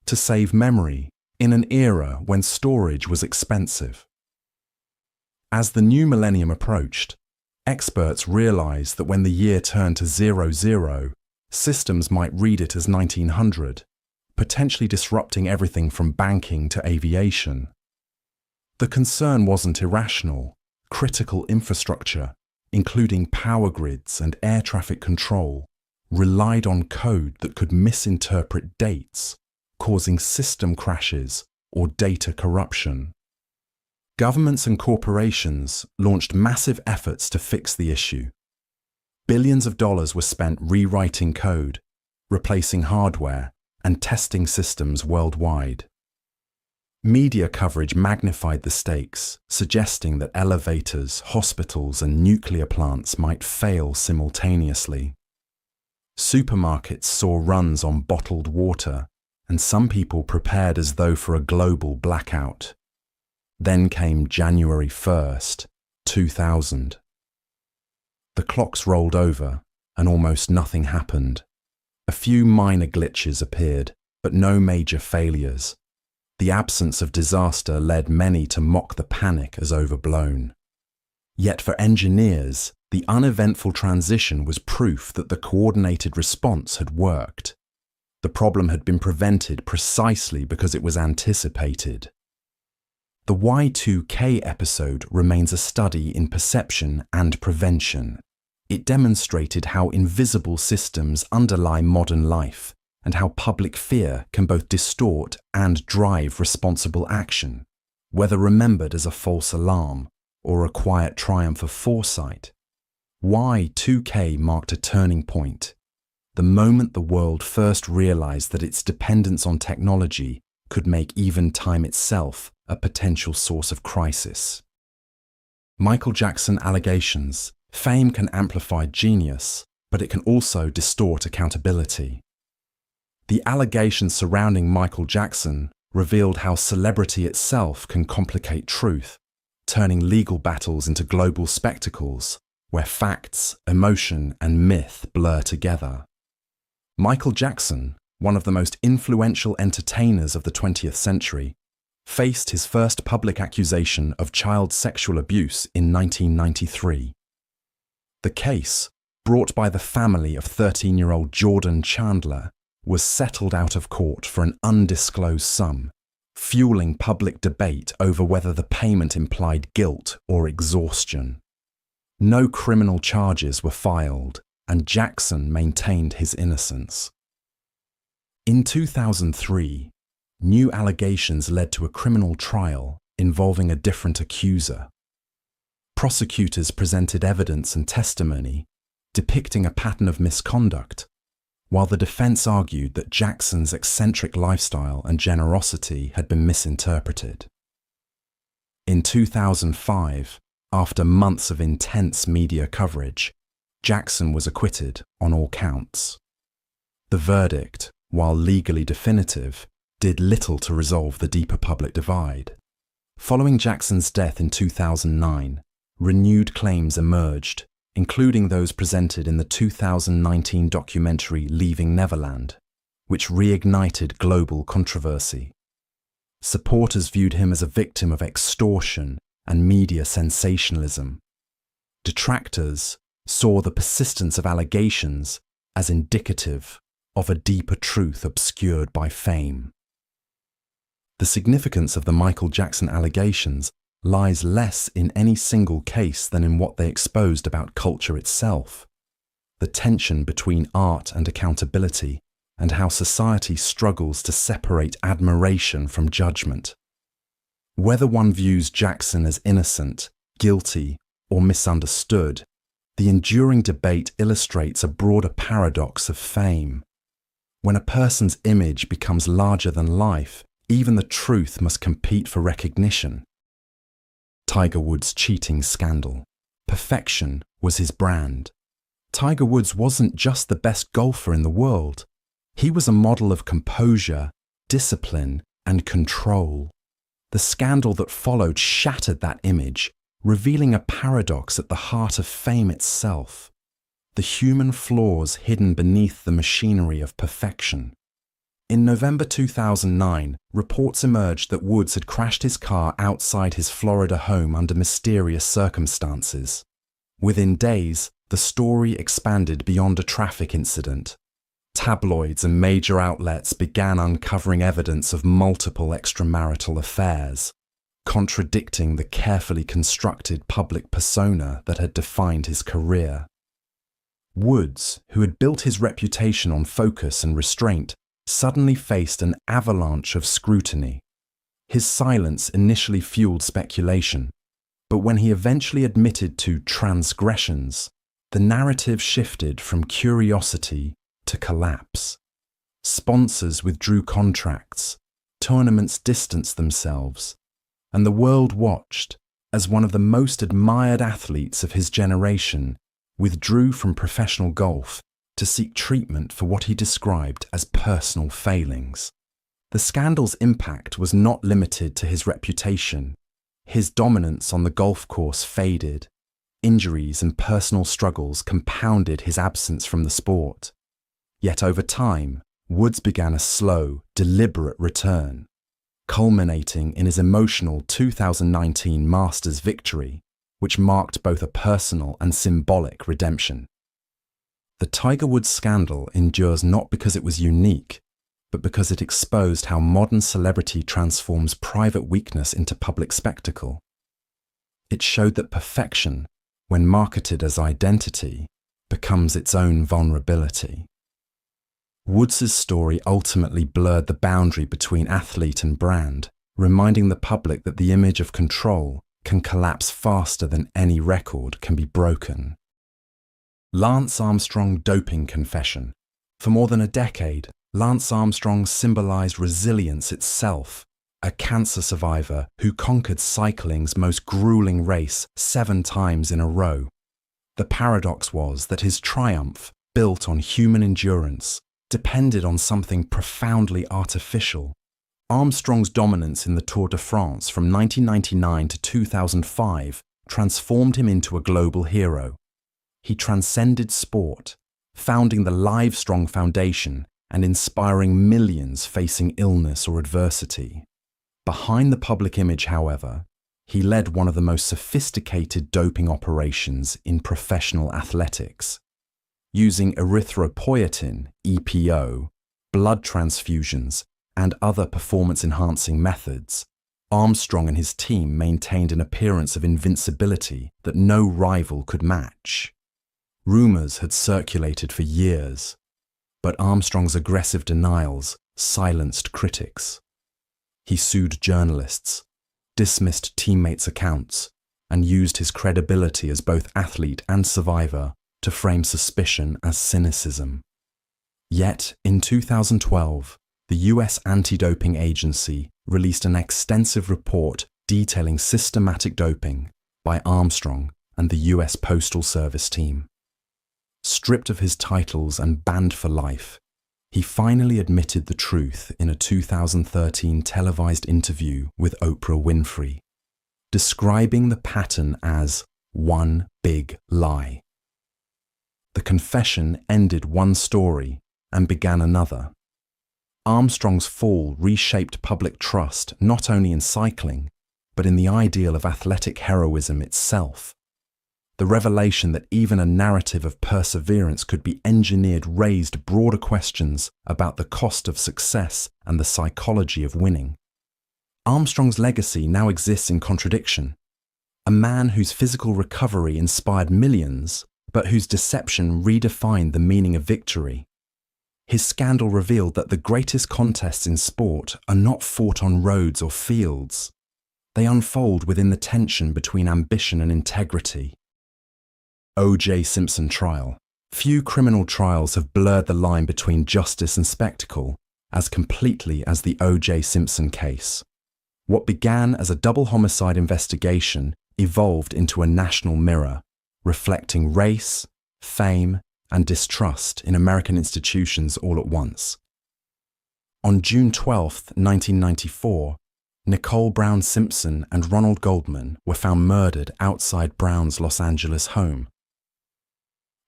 to save memory in an era when storage was expensive. As the new millennium approached, experts realized that when the year turned to 00, systems might read it as 1900, potentially disrupting everything from banking to aviation. The concern wasn't irrational. Critical infrastructure, including power grids and air traffic control, relied on code that could misinterpret dates, causing system crashes or data corruption. Governments and corporations launched massive efforts to fix the issue. Billions of dollars were spent rewriting code, replacing hardware, and testing systems worldwide. Media coverage magnified the stakes, suggesting that elevators, hospitals, and nuclear plants might fail simultaneously. Supermarkets saw runs on bottled water, and some people prepared as though for a global blackout. Then came January 1st, 2000. The clocks rolled over, and almost nothing happened. A few minor glitches appeared, but no major failures. The absence of disaster led many to mock the panic as overblown. Yet for engineers, the uneventful transition was proof that the coordinated response had worked. The problem had been prevented precisely because it was anticipated. The Y2K episode remains a study in perception and prevention. It demonstrated how invisible systems underlie modern life, and how public fear can both distort and drive responsible action, whether remembered as a false alarm or a quiet triumph of foresight. Y2K marked a turning point, the moment the world first realized that its dependence on technology could make even time itself a potential source of crisis. Michael Jackson allegations. Fame can amplify genius, but it can also distort accountability. The allegations surrounding Michael Jackson revealed how celebrity itself can complicate truth, turning legal battles into global spectacles where facts, emotion, and myth blur together. Michael Jackson, one of the most influential entertainers of the 20th century, faced his first public accusation of child sexual abuse in 1993. The case, brought by the family of 13-year-old Jordan Chandler, was settled out of court for an undisclosed sum, fueling public debate over whether the payment implied guilt or exhaustion. No criminal charges were filed, and Jackson maintained his innocence. In 2003, new allegations led to a criminal trial involving a different accuser. Prosecutors presented evidence and testimony depicting a pattern of misconduct, while the defense argued that Jackson's eccentric lifestyle and generosity had been misinterpreted. In 2005, after months of intense media coverage, Jackson was acquitted on all counts. The verdict, while legally definitive, did little to resolve the deeper public divide. Following Jackson's death in 2009, renewed claims emerged, including those presented in the 2019 documentary Leaving Neverland, which reignited global controversy. Supporters viewed him as a victim of extortion and media sensationalism. Detractors saw the persistence of allegations as indicative of a deeper truth obscured by fame. The significance of the Michael Jackson allegations lies less in any single case than in what they exposed about culture itself. The tension between art and accountability, and how society struggles to separate admiration from judgment. Whether one views Jackson as innocent, guilty, or misunderstood, the enduring debate illustrates a broader paradox of fame. When a person's image becomes larger than life, even the truth must compete for recognition. Tiger Woods' cheating scandal. Perfection was his brand. Tiger Woods wasn't just the best golfer in the world. He was a model of composure, discipline, and control. The scandal that followed shattered that image, revealing a paradox at the heart of fame itself. The human flaws hidden beneath the machinery of perfection. In November 2009, reports emerged that Woods had crashed his car outside his Florida home under mysterious circumstances. Within days, the story expanded beyond a traffic incident. Tabloids and major outlets began uncovering evidence of multiple extramarital affairs, contradicting the carefully constructed public persona that had defined his career. Woods, who had built his reputation on focus and restraint, suddenly faced an avalanche of scrutiny. His silence initially fueled speculation, but when he eventually admitted to transgressions, the narrative shifted from curiosity to collapse. Sponsors withdrew contracts, tournaments distanced themselves, and the world watched as one of the most admired athletes of his generation withdrew from professional golf to seek treatment for what he described as personal failings. The scandal's impact was not limited to his reputation. His dominance on the golf course faded. Injuries and personal struggles compounded his absence from the sport. Yet over time, Woods began a slow, deliberate return, culminating in his emotional 2019 Masters victory, which marked both a personal and symbolic redemption. The Tiger Woods scandal endures not because it was unique, but because it exposed how modern celebrity transforms private weakness into public spectacle. It showed that perfection, when marketed as identity, becomes its own vulnerability. Woods' story ultimately blurred the boundary between athlete and brand, reminding the public that the image of control can collapse faster than any record can be broken. Lance Armstrong doping confession. For more than a decade, Lance Armstrong symbolized resilience itself, a cancer survivor who conquered cycling's most grueling race 7 times in a row. The paradox was that his triumph, built on human endurance, depended on something profoundly artificial. Armstrong's dominance in the Tour de France from 1999 to 2005 transformed him into a global hero. He transcended sport, founding the Livestrong Foundation and inspiring millions facing illness or adversity. Behind the public image, however, he led one of the most sophisticated doping operations in professional athletics. Using erythropoietin, EPO, blood transfusions, and other performance-enhancing methods, Armstrong and his team maintained an appearance of invincibility that no rival could match. Rumors had circulated for years, but Armstrong's aggressive denials silenced critics. He sued journalists, dismissed teammates' accounts, and used his credibility as both athlete and survivor to frame suspicion as cynicism. Yet, in 2012, the US Anti-Doping Agency released an extensive report detailing systematic doping by Armstrong and the US Postal Service team. Stripped of his titles and banned for life, he finally admitted the truth in a 2013 televised interview with Oprah Winfrey, describing the pattern as one big lie. The confession ended one story and began another. Armstrong's fall reshaped public trust not only in cycling, but in the ideal of athletic heroism itself. The revelation that even a narrative of perseverance could be engineered raised broader questions about the cost of success and the psychology of winning. Armstrong's legacy now exists in contradiction. A man whose physical recovery inspired millions, but whose deception redefined the meaning of victory. His scandal revealed that the greatest contests in sport are not fought on roads or fields. They unfold within the tension between ambition and integrity. O.J. Simpson trial. Few criminal trials have blurred the line between justice and spectacle as completely as the O.J. Simpson case. What began as a double homicide investigation evolved into a national mirror, reflecting race, fame, and distrust in American institutions all at once. On June 12, 1994, Nicole Brown Simpson and Ronald Goldman were found murdered outside Brown's Los Angeles home.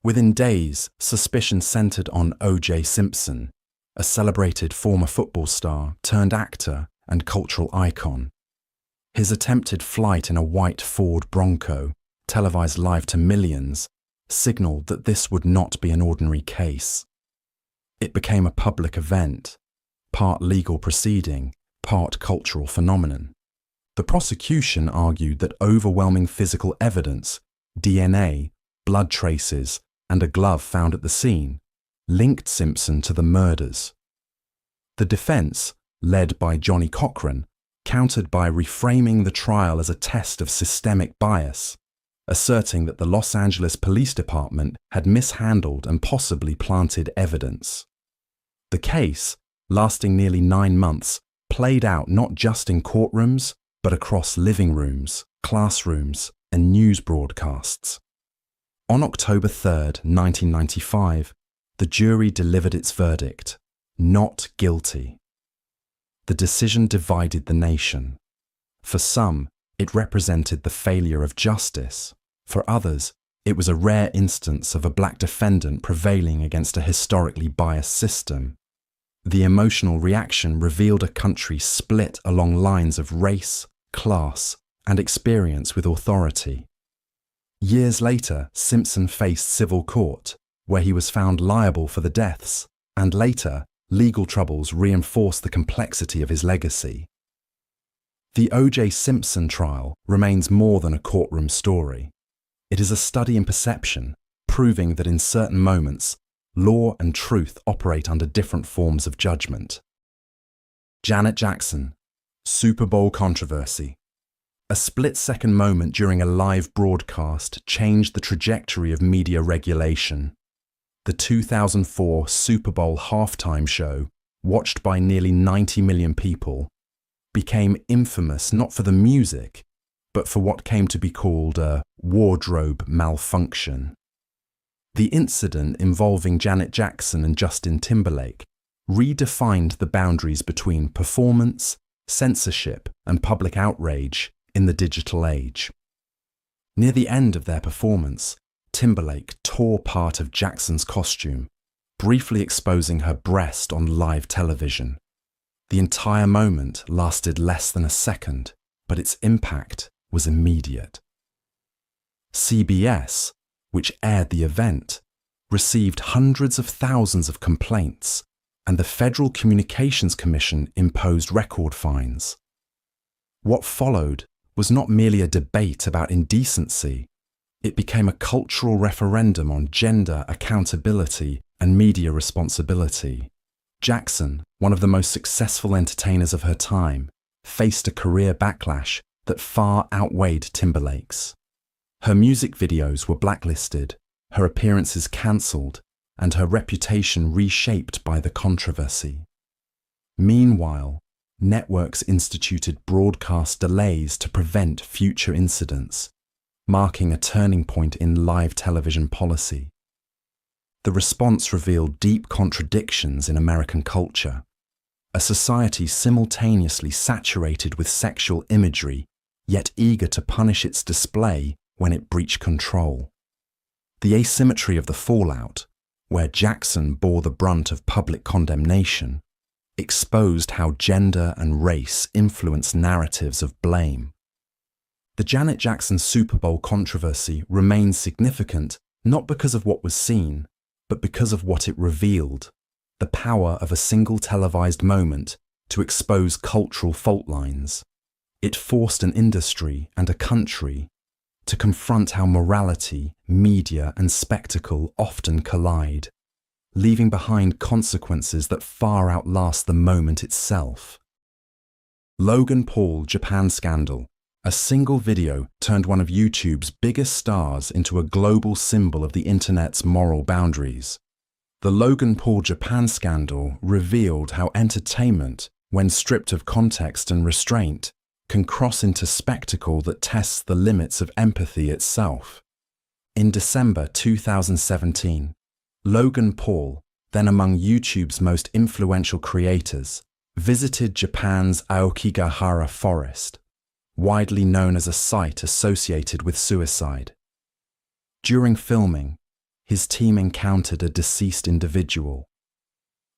Within days, suspicion centered on O.J. Simpson, a celebrated former football star turned actor and cultural icon. His attempted flight in a white Ford Bronco, televised live to millions, signaled that this would not be an ordinary case. It became a public event, part legal proceeding, part cultural phenomenon. The prosecution argued that overwhelming physical evidence, DNA, blood traces, and a glove found at the scene, linked Simpson to the murders. The defense, led by Johnny Cochran, countered by reframing the trial as a test of systemic bias, asserting that the Los Angeles Police Department had mishandled and possibly planted evidence. The case, lasting nearly 9 months, played out not just in courtrooms, but across living rooms, classrooms, and news broadcasts. On October 3, 1995, the jury delivered its verdict, not guilty. The decision divided the nation. For some, it represented the failure of justice. For others, it was a rare instance of a black defendant prevailing against a historically biased system. The emotional reaction revealed a country split along lines of race, class, and experience with authority. Years later, Simpson faced civil court, where he was found liable for the deaths, and later, legal troubles reinforced the complexity of his legacy. The O.J. Simpson trial remains more than a courtroom story. It is a study in perception, proving that in certain moments, law and truth operate under different forms of judgment. Janet Jackson, Super Bowl controversy. A split-second moment during a live broadcast changed the trajectory of media regulation. The 2004 Super Bowl halftime show, watched by nearly 90 million people, became infamous not for the music, but for what came to be called a wardrobe malfunction. The incident involving Janet Jackson and Justin Timberlake redefined the boundaries between performance, censorship, and public outrage in the digital age. Near the end of their performance, Timberlake tore part of Jackson's costume, briefly exposing her breast on live television. The entire moment lasted less than a second, but its impact was immediate. CBS, which aired the event, received hundreds of thousands of complaints, and the Federal Communications Commission imposed record fines. What followed was not merely a debate about indecency. It became a cultural referendum on gender accountability and media responsibility. Jackson, one of the most successful entertainers of her time, faced a career backlash that far outweighed Timberlake's. Her music videos were blacklisted, her appearances cancelled, and her reputation reshaped by the controversy. Meanwhile, networks instituted broadcast delays to prevent future incidents, marking a turning point in live television policy. The response revealed deep contradictions in American culture, a society simultaneously saturated with sexual imagery, yet eager to punish its display when it breached control. The asymmetry of the fallout, where Jackson bore the brunt of public condemnation, exposed how gender and race influence narratives of blame. The Janet Jackson Super Bowl controversy remains significant not because of what was seen, but because of what it revealed: the power of a single televised moment to expose cultural fault lines. It forced an industry and a country to confront how morality, media, and spectacle often collide, leaving behind consequences that far outlast the moment itself. Logan Paul Japan scandal. A single video turned one of YouTube's biggest stars into a global symbol of the internet's moral boundaries. The Logan Paul Japan scandal revealed how entertainment, when stripped of context and restraint, can cross into spectacle that tests the limits of empathy itself. In December 2017, Logan Paul, then among YouTube's most influential creators, visited Japan's Aokigahara forest, widely known as a site associated with suicide. During filming, his team encountered a deceased individual.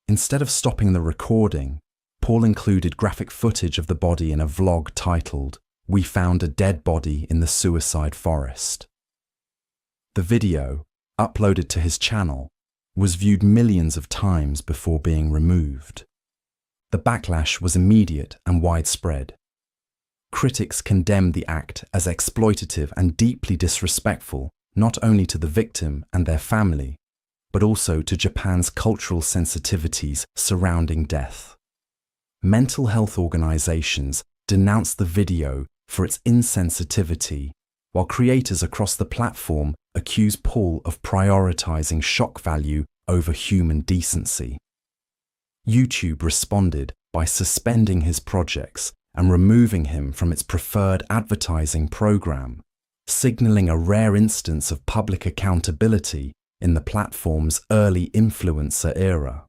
Instead of stopping the recording, Paul included graphic footage of the body in a vlog titled, "We Found a Dead Body in the Suicide Forest." The video, uploaded to his channel, was viewed millions of times before being removed. The backlash was immediate and widespread. Critics condemned the act as exploitative and deeply disrespectful not only to the victim and their family, but also to Japan's cultural sensitivities surrounding death. Mental health organizations denounced the video for its insensitivity, while creators across the platform accused Paul of prioritizing shock value over human decency. YouTube responded by suspending his projects and removing him from its preferred advertising program, signaling a rare instance of public accountability in the platform's early influencer era.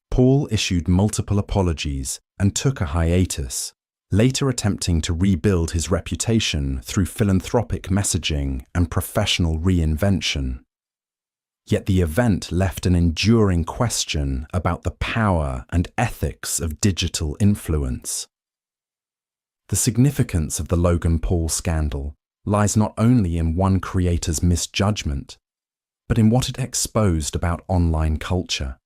Paul issued multiple apologies and took a hiatus, later attempting to rebuild his reputation through philanthropic messaging and professional reinvention. Yet the event left an enduring question about the power and ethics of digital influence. The significance of the Logan Paul scandal lies not only in one creator's misjudgment, but in what it exposed about online culture,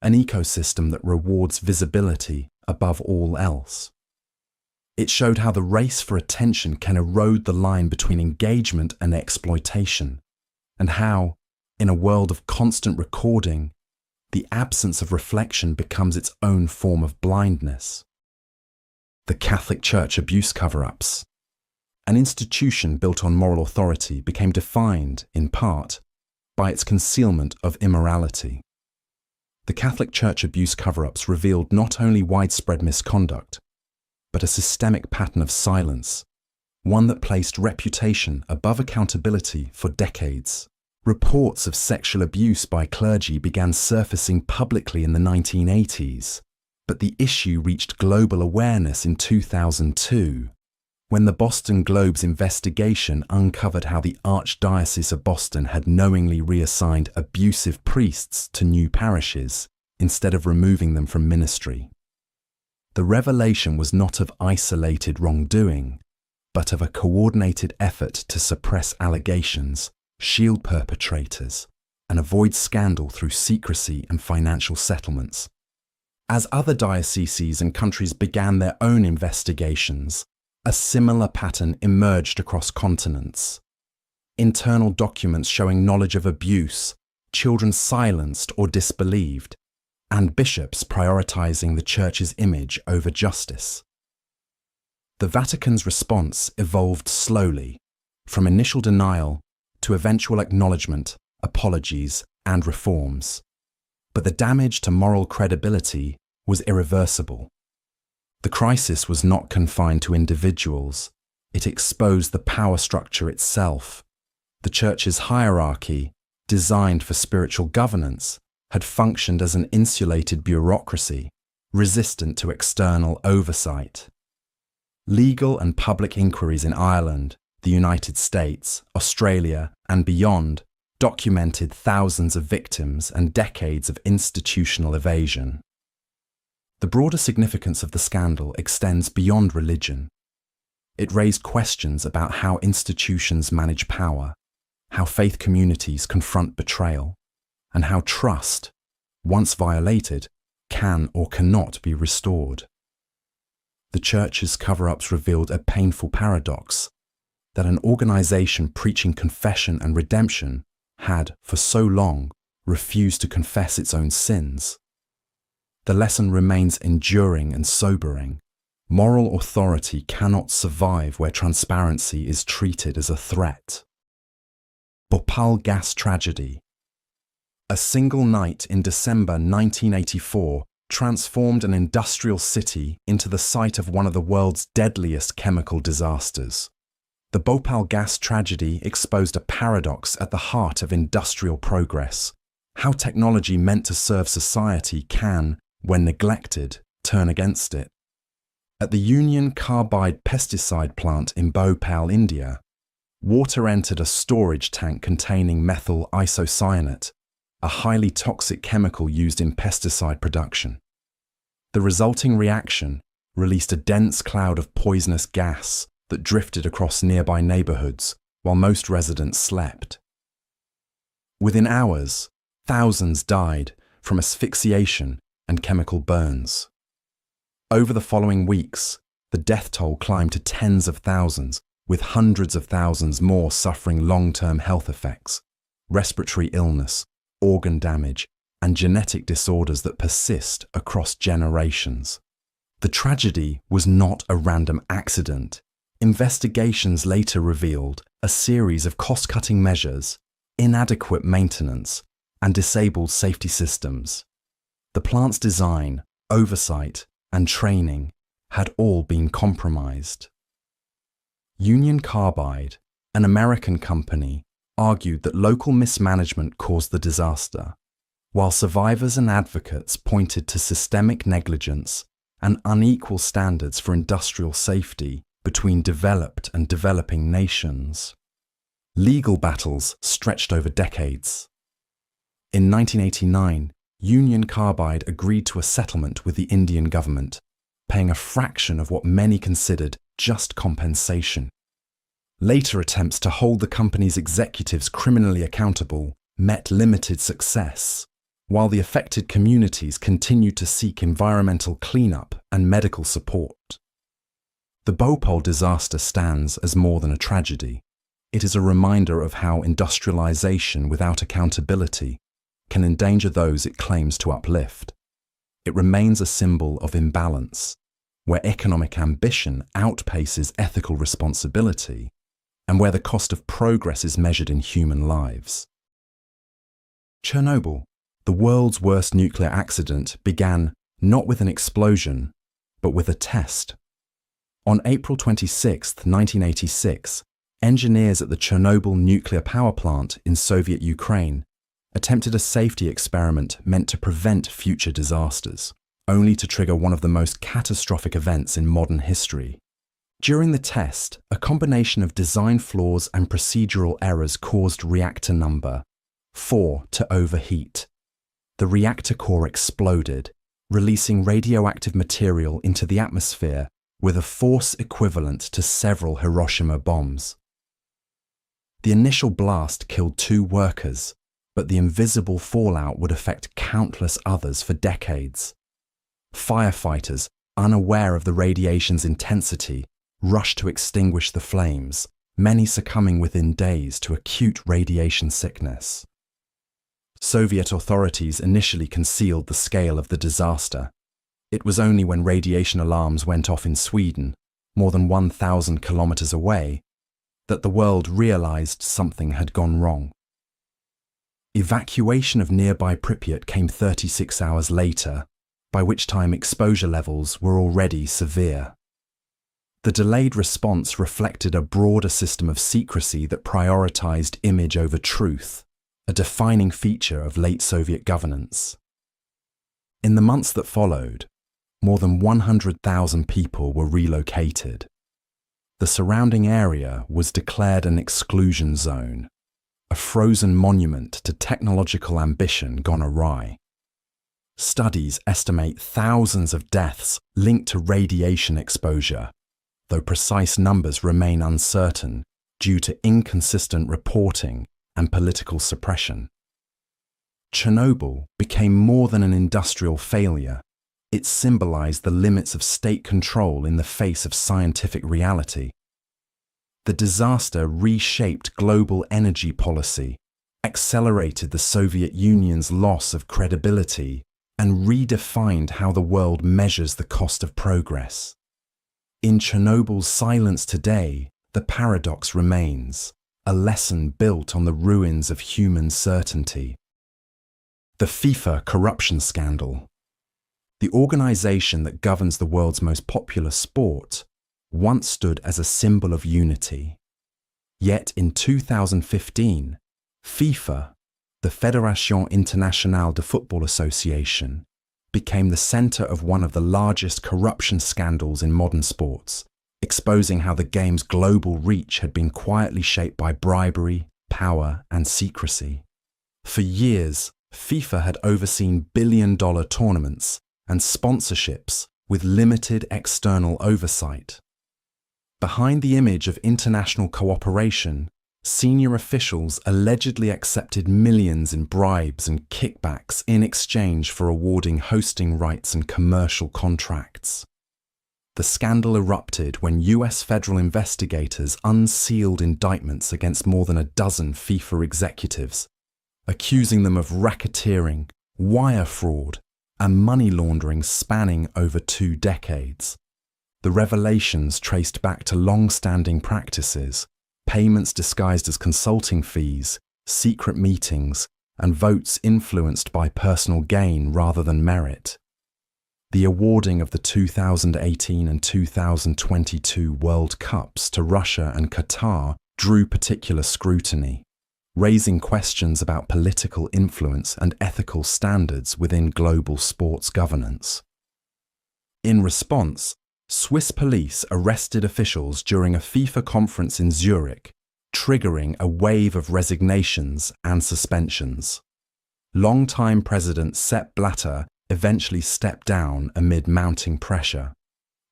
an ecosystem that rewards visibility above all else. It showed how the race for attention can erode the line between engagement and exploitation, and how, in a world of constant recording, the absence of reflection becomes its own form of blindness. The Catholic Church abuse cover-ups. An institution built on moral authority became defined, in part, by its concealment of immorality. The Catholic Church abuse cover-ups revealed not only widespread misconduct, but a systemic pattern of silence, one that placed reputation above accountability for decades. Reports of sexual abuse by clergy began surfacing publicly in the 1980s, but the issue reached global awareness in 2002, when the Boston Globe's investigation uncovered how the Archdiocese of Boston had knowingly reassigned abusive priests to new parishes instead of removing them from ministry. The revelation was not of isolated wrongdoing, but of a coordinated effort to suppress allegations, shield perpetrators, and avoid scandal through secrecy and financial settlements. As other dioceses and countries began their own investigations, a similar pattern emerged across continents. Internal documents showing knowledge of abuse, children silenced or disbelieved, and bishops prioritizing the Church's image over justice. The Vatican's response evolved slowly, from initial denial to eventual acknowledgement, apologies, and reforms. But the damage to moral credibility was irreversible. The crisis was not confined to individuals. It exposed the power structure itself. The Church's hierarchy, designed for spiritual governance, had functioned as an insulated bureaucracy, resistant to external oversight. Legal and public inquiries in Ireland, the United States, Australia, and beyond documented thousands of victims and decades of institutional evasion. The broader significance of the scandal extends beyond religion. It raised questions about how institutions manage power, how faith communities confront betrayal, and how trust, once violated, can or cannot be restored. The church's cover-ups revealed a painful paradox, that an organization preaching confession and redemption had, for so long, refused to confess its own sins. The lesson remains enduring and sobering. Moral authority cannot survive where transparency is treated as a threat. Bhopal gas tragedy. A single night in December 1984 transformed an industrial city into the site of one of the world's deadliest chemical disasters. The Bhopal gas tragedy exposed a paradox at the heart of industrial progress: how technology meant to serve society can, when neglected, turn against it. At the Union Carbide pesticide plant in Bhopal, India, water entered a storage tank containing methyl isocyanate, a highly toxic chemical used in pesticide production. The resulting reaction released a dense cloud of poisonous gas that drifted across nearby neighborhoods while most residents slept. Within hours, thousands died from asphyxiation and chemical burns. Over the following weeks, the death toll climbed to tens of thousands, with hundreds of thousands more suffering long-term health effects, respiratory illness, organ damage, and genetic disorders that persist across generations. The tragedy was not a random accident. Investigations later revealed a series of cost-cutting measures, inadequate maintenance, and disabled safety systems. The plant's design, oversight, and training had all been compromised. Union Carbide, an American company, argued that local mismanagement caused the disaster, while survivors and advocates pointed to systemic negligence and unequal standards for industrial safety between developed and developing nations. Legal battles stretched over decades. In 1989, Union Carbide agreed to a settlement with the Indian government, paying a fraction of what many considered just compensation. Later attempts to hold the company's executives criminally accountable met limited success, while the affected communities continued to seek environmental cleanup and medical support. The Bhopal disaster stands as more than a tragedy. It is a reminder of how industrialization without accountability can endanger those it claims to uplift. It remains a symbol of imbalance, where economic ambition outpaces ethical responsibility, and where the cost of progress is measured in human lives. Chernobyl, the world's worst nuclear accident, began not with an explosion, but with a test. On April 26, 1986, engineers at the Chernobyl nuclear power plant in Soviet Ukraine attempted a safety experiment meant to prevent future disasters, only to trigger one of the most catastrophic events in modern history. During the test, a combination of design flaws and procedural errors caused reactor number 4 to overheat. The reactor core exploded, releasing radioactive material into the atmosphere with a force equivalent to several Hiroshima bombs. The initial blast killed 2 workers, but the invisible fallout would affect countless others for decades. Firefighters, unaware of the radiation's intensity, rushed to extinguish the flames, many succumbing within days to acute radiation sickness. Soviet authorities initially concealed the scale of the disaster. It was only when radiation alarms went off in Sweden, more than 1,000 kilometers away, that the world realized something had gone wrong. Evacuation of nearby Pripyat came 36 hours later, by which time exposure levels were already severe. The delayed response reflected a broader system of secrecy that prioritized image over truth, a defining feature of late Soviet governance. In the months that followed, more than 100,000 people were relocated. The surrounding area was declared an exclusion zone, a frozen monument to technological ambition gone awry. Studies estimate thousands of deaths linked to radiation exposure, though precise numbers remain uncertain due to inconsistent reporting and political suppression. Chernobyl became more than an industrial failure. It symbolized the limits of state control in the face of scientific reality. The disaster reshaped global energy policy, accelerated the Soviet Union's loss of credibility, and redefined how the world measures the cost of progress. In Chernobyl's silence today, the paradox remains, a lesson built on the ruins of human certainty. The FIFA corruption scandal. The organization that governs the world's most popular sport once stood as a symbol of unity. Yet in 2015, FIFA, the Fédération Internationale de Football Association, became the center of one of the largest corruption scandals in modern sports, exposing how the game's global reach had been quietly shaped by bribery, power, and secrecy. For years, FIFA had overseen billion-dollar tournaments and sponsorships with limited external oversight. Behind the image of international cooperation, senior officials allegedly accepted millions in bribes and kickbacks in exchange for awarding hosting rights and commercial contracts. The scandal erupted when US federal investigators unsealed indictments against more than a dozen FIFA executives, accusing them of racketeering, wire fraud, and money laundering spanning over 2 decades. The revelations traced back to long-standing practices, payments disguised as consulting fees, secret meetings, and votes influenced by personal gain rather than merit. The awarding of the 2018 and 2022 World Cups to Russia and Qatar drew particular scrutiny, raising questions about political influence and ethical standards within global sports governance. In response, Swiss police arrested officials during a FIFA conference in Zurich, triggering a wave of resignations and suspensions. Longtime President Sepp Blatter eventually stepped down amid mounting pressure,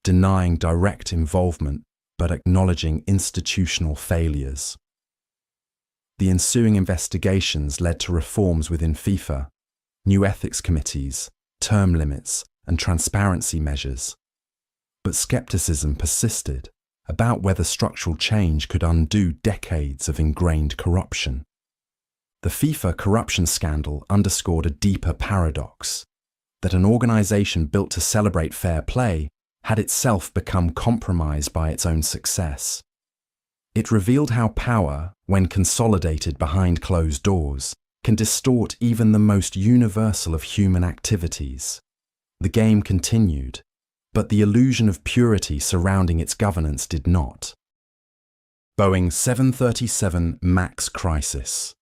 denying direct involvement but acknowledging institutional failures. The ensuing investigations led to reforms within FIFA, new ethics committees, term limits, and transparency measures. But skepticism persisted about whether structural change could undo decades of ingrained corruption. The FIFA corruption scandal underscored a deeper paradox, that an organization built to celebrate fair play had itself become compromised by its own success. It revealed how power, when consolidated behind closed doors, can distort even the most universal of human activities. The game continued, but the illusion of purity surrounding its governance did not. Boeing 737 MAX crisis.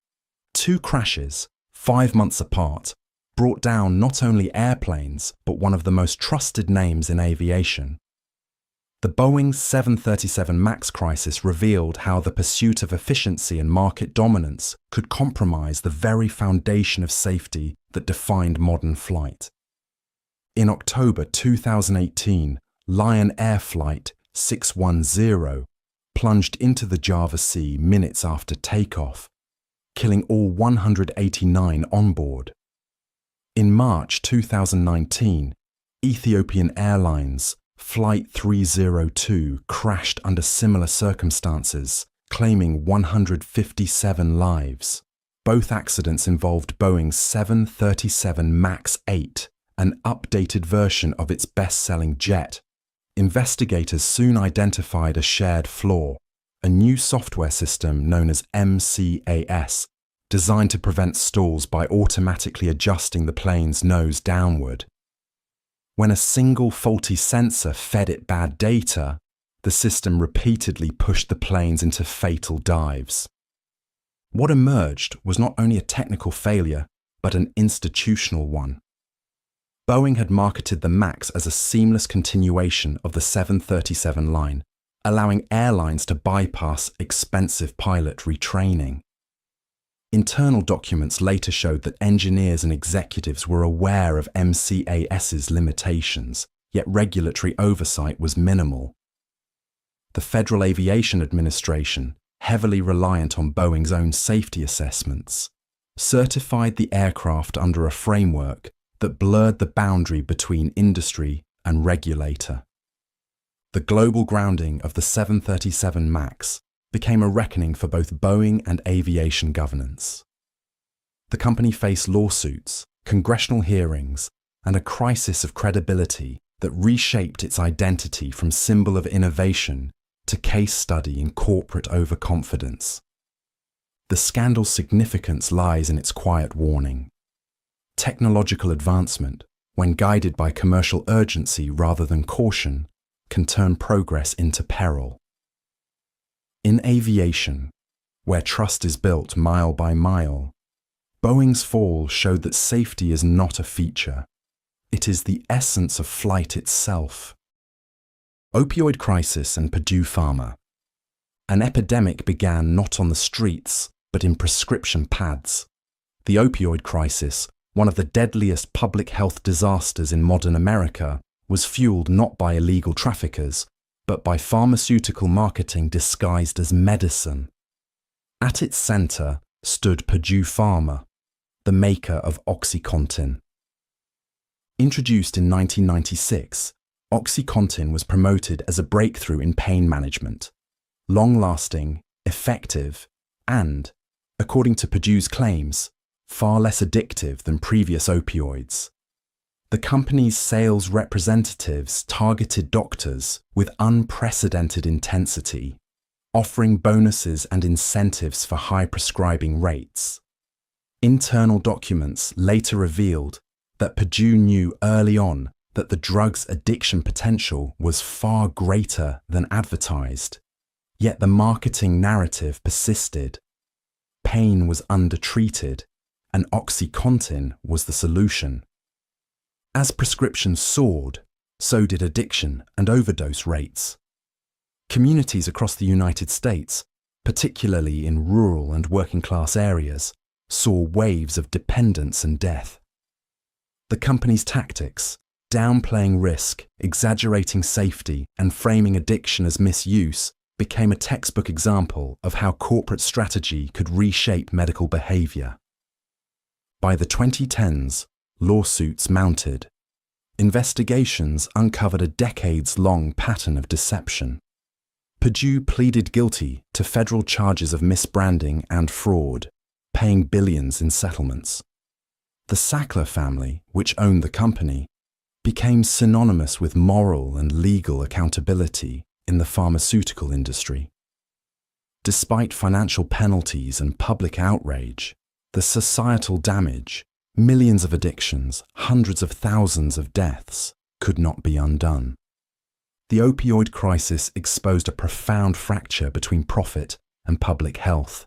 2 crashes, 5 months apart, brought down not only airplanes, but one of the most trusted names in aviation. The Boeing 737 MAX crisis revealed how the pursuit of efficiency and market dominance could compromise the very foundation of safety that defined modern flight. In October 2018, Lion Air Flight 610 plunged into the Java Sea minutes after takeoff, killing all 189 on board. In March 2019, Ethiopian Airlines Flight 302 crashed under similar circumstances, claiming 157 lives. Both accidents involved Boeing's 737 MAX 8, an updated version of its best-selling jet. Investigators soon identified a shared flaw, a new software system known as MCAS, designed to prevent stalls by automatically adjusting the plane's nose downward. When a single faulty sensor fed it bad data, the system repeatedly pushed the planes into fatal dives. What emerged was not only a technical failure, but an institutional one. Boeing had marketed the MAX as a seamless continuation of the 737 line, allowing airlines to bypass expensive pilot retraining. Internal documents later showed that engineers and executives were aware of MCAS's limitations, yet regulatory oversight was minimal. the Federal Aviation Administration, heavily reliant on Boeing's own safety assessments, certified the aircraft under a framework that blurred the boundary between industry and regulator. The global grounding of the 737 MAX became a reckoning for both Boeing and aviation governance. The company faced lawsuits, congressional hearings, and a crisis of credibility that reshaped its identity from symbol of innovation to case study in corporate overconfidence. The scandal's significance lies in its quiet warning. Technological advancement, when guided by commercial urgency rather than caution, can turn progress into peril. In aviation, where trust is built mile by mile, Boeing's fall showed that safety is not a feature. It is the essence of flight itself. Opioid crisis and Purdue Pharma. An epidemic began not on the streets, but in prescription pads. The opioid crisis, one of the deadliest public health disasters in modern America, was fueled not by illegal traffickers, but by pharmaceutical marketing disguised as medicine. At its center stood Purdue Pharma, the maker of OxyContin. Introduced in 1996, OxyContin was promoted as a breakthrough in pain management, long-lasting, effective, and, according to Purdue's claims, far less addictive than previous opioids. The company's sales representatives targeted doctors with unprecedented intensity, offering bonuses and incentives for high prescribing rates. Internal documents later revealed that Purdue knew early on that the drug's addiction potential was far greater than advertised, yet the marketing narrative persisted. Pain was undertreated, and OxyContin was the solution. As prescriptions soared, so did addiction and overdose rates. Communities across the United States, particularly in rural and working-class areas, saw waves of dependence and death. The company's tactics, downplaying risk, exaggerating safety, and framing addiction as misuse, became a textbook example of how corporate strategy could reshape medical behavior. By the 2010s, lawsuits mounted. Investigations uncovered a decades-long pattern of deception. Purdue pleaded guilty to federal charges of misbranding and fraud, paying billions in settlements. The Sackler family, which owned the company, became synonymous with moral and legal accountability in the pharmaceutical industry. Despite financial penalties and public outrage, the societal damage, millions of addictions, hundreds of thousands of deaths, could not be undone. The opioid crisis exposed a profound fracture between profit and public health.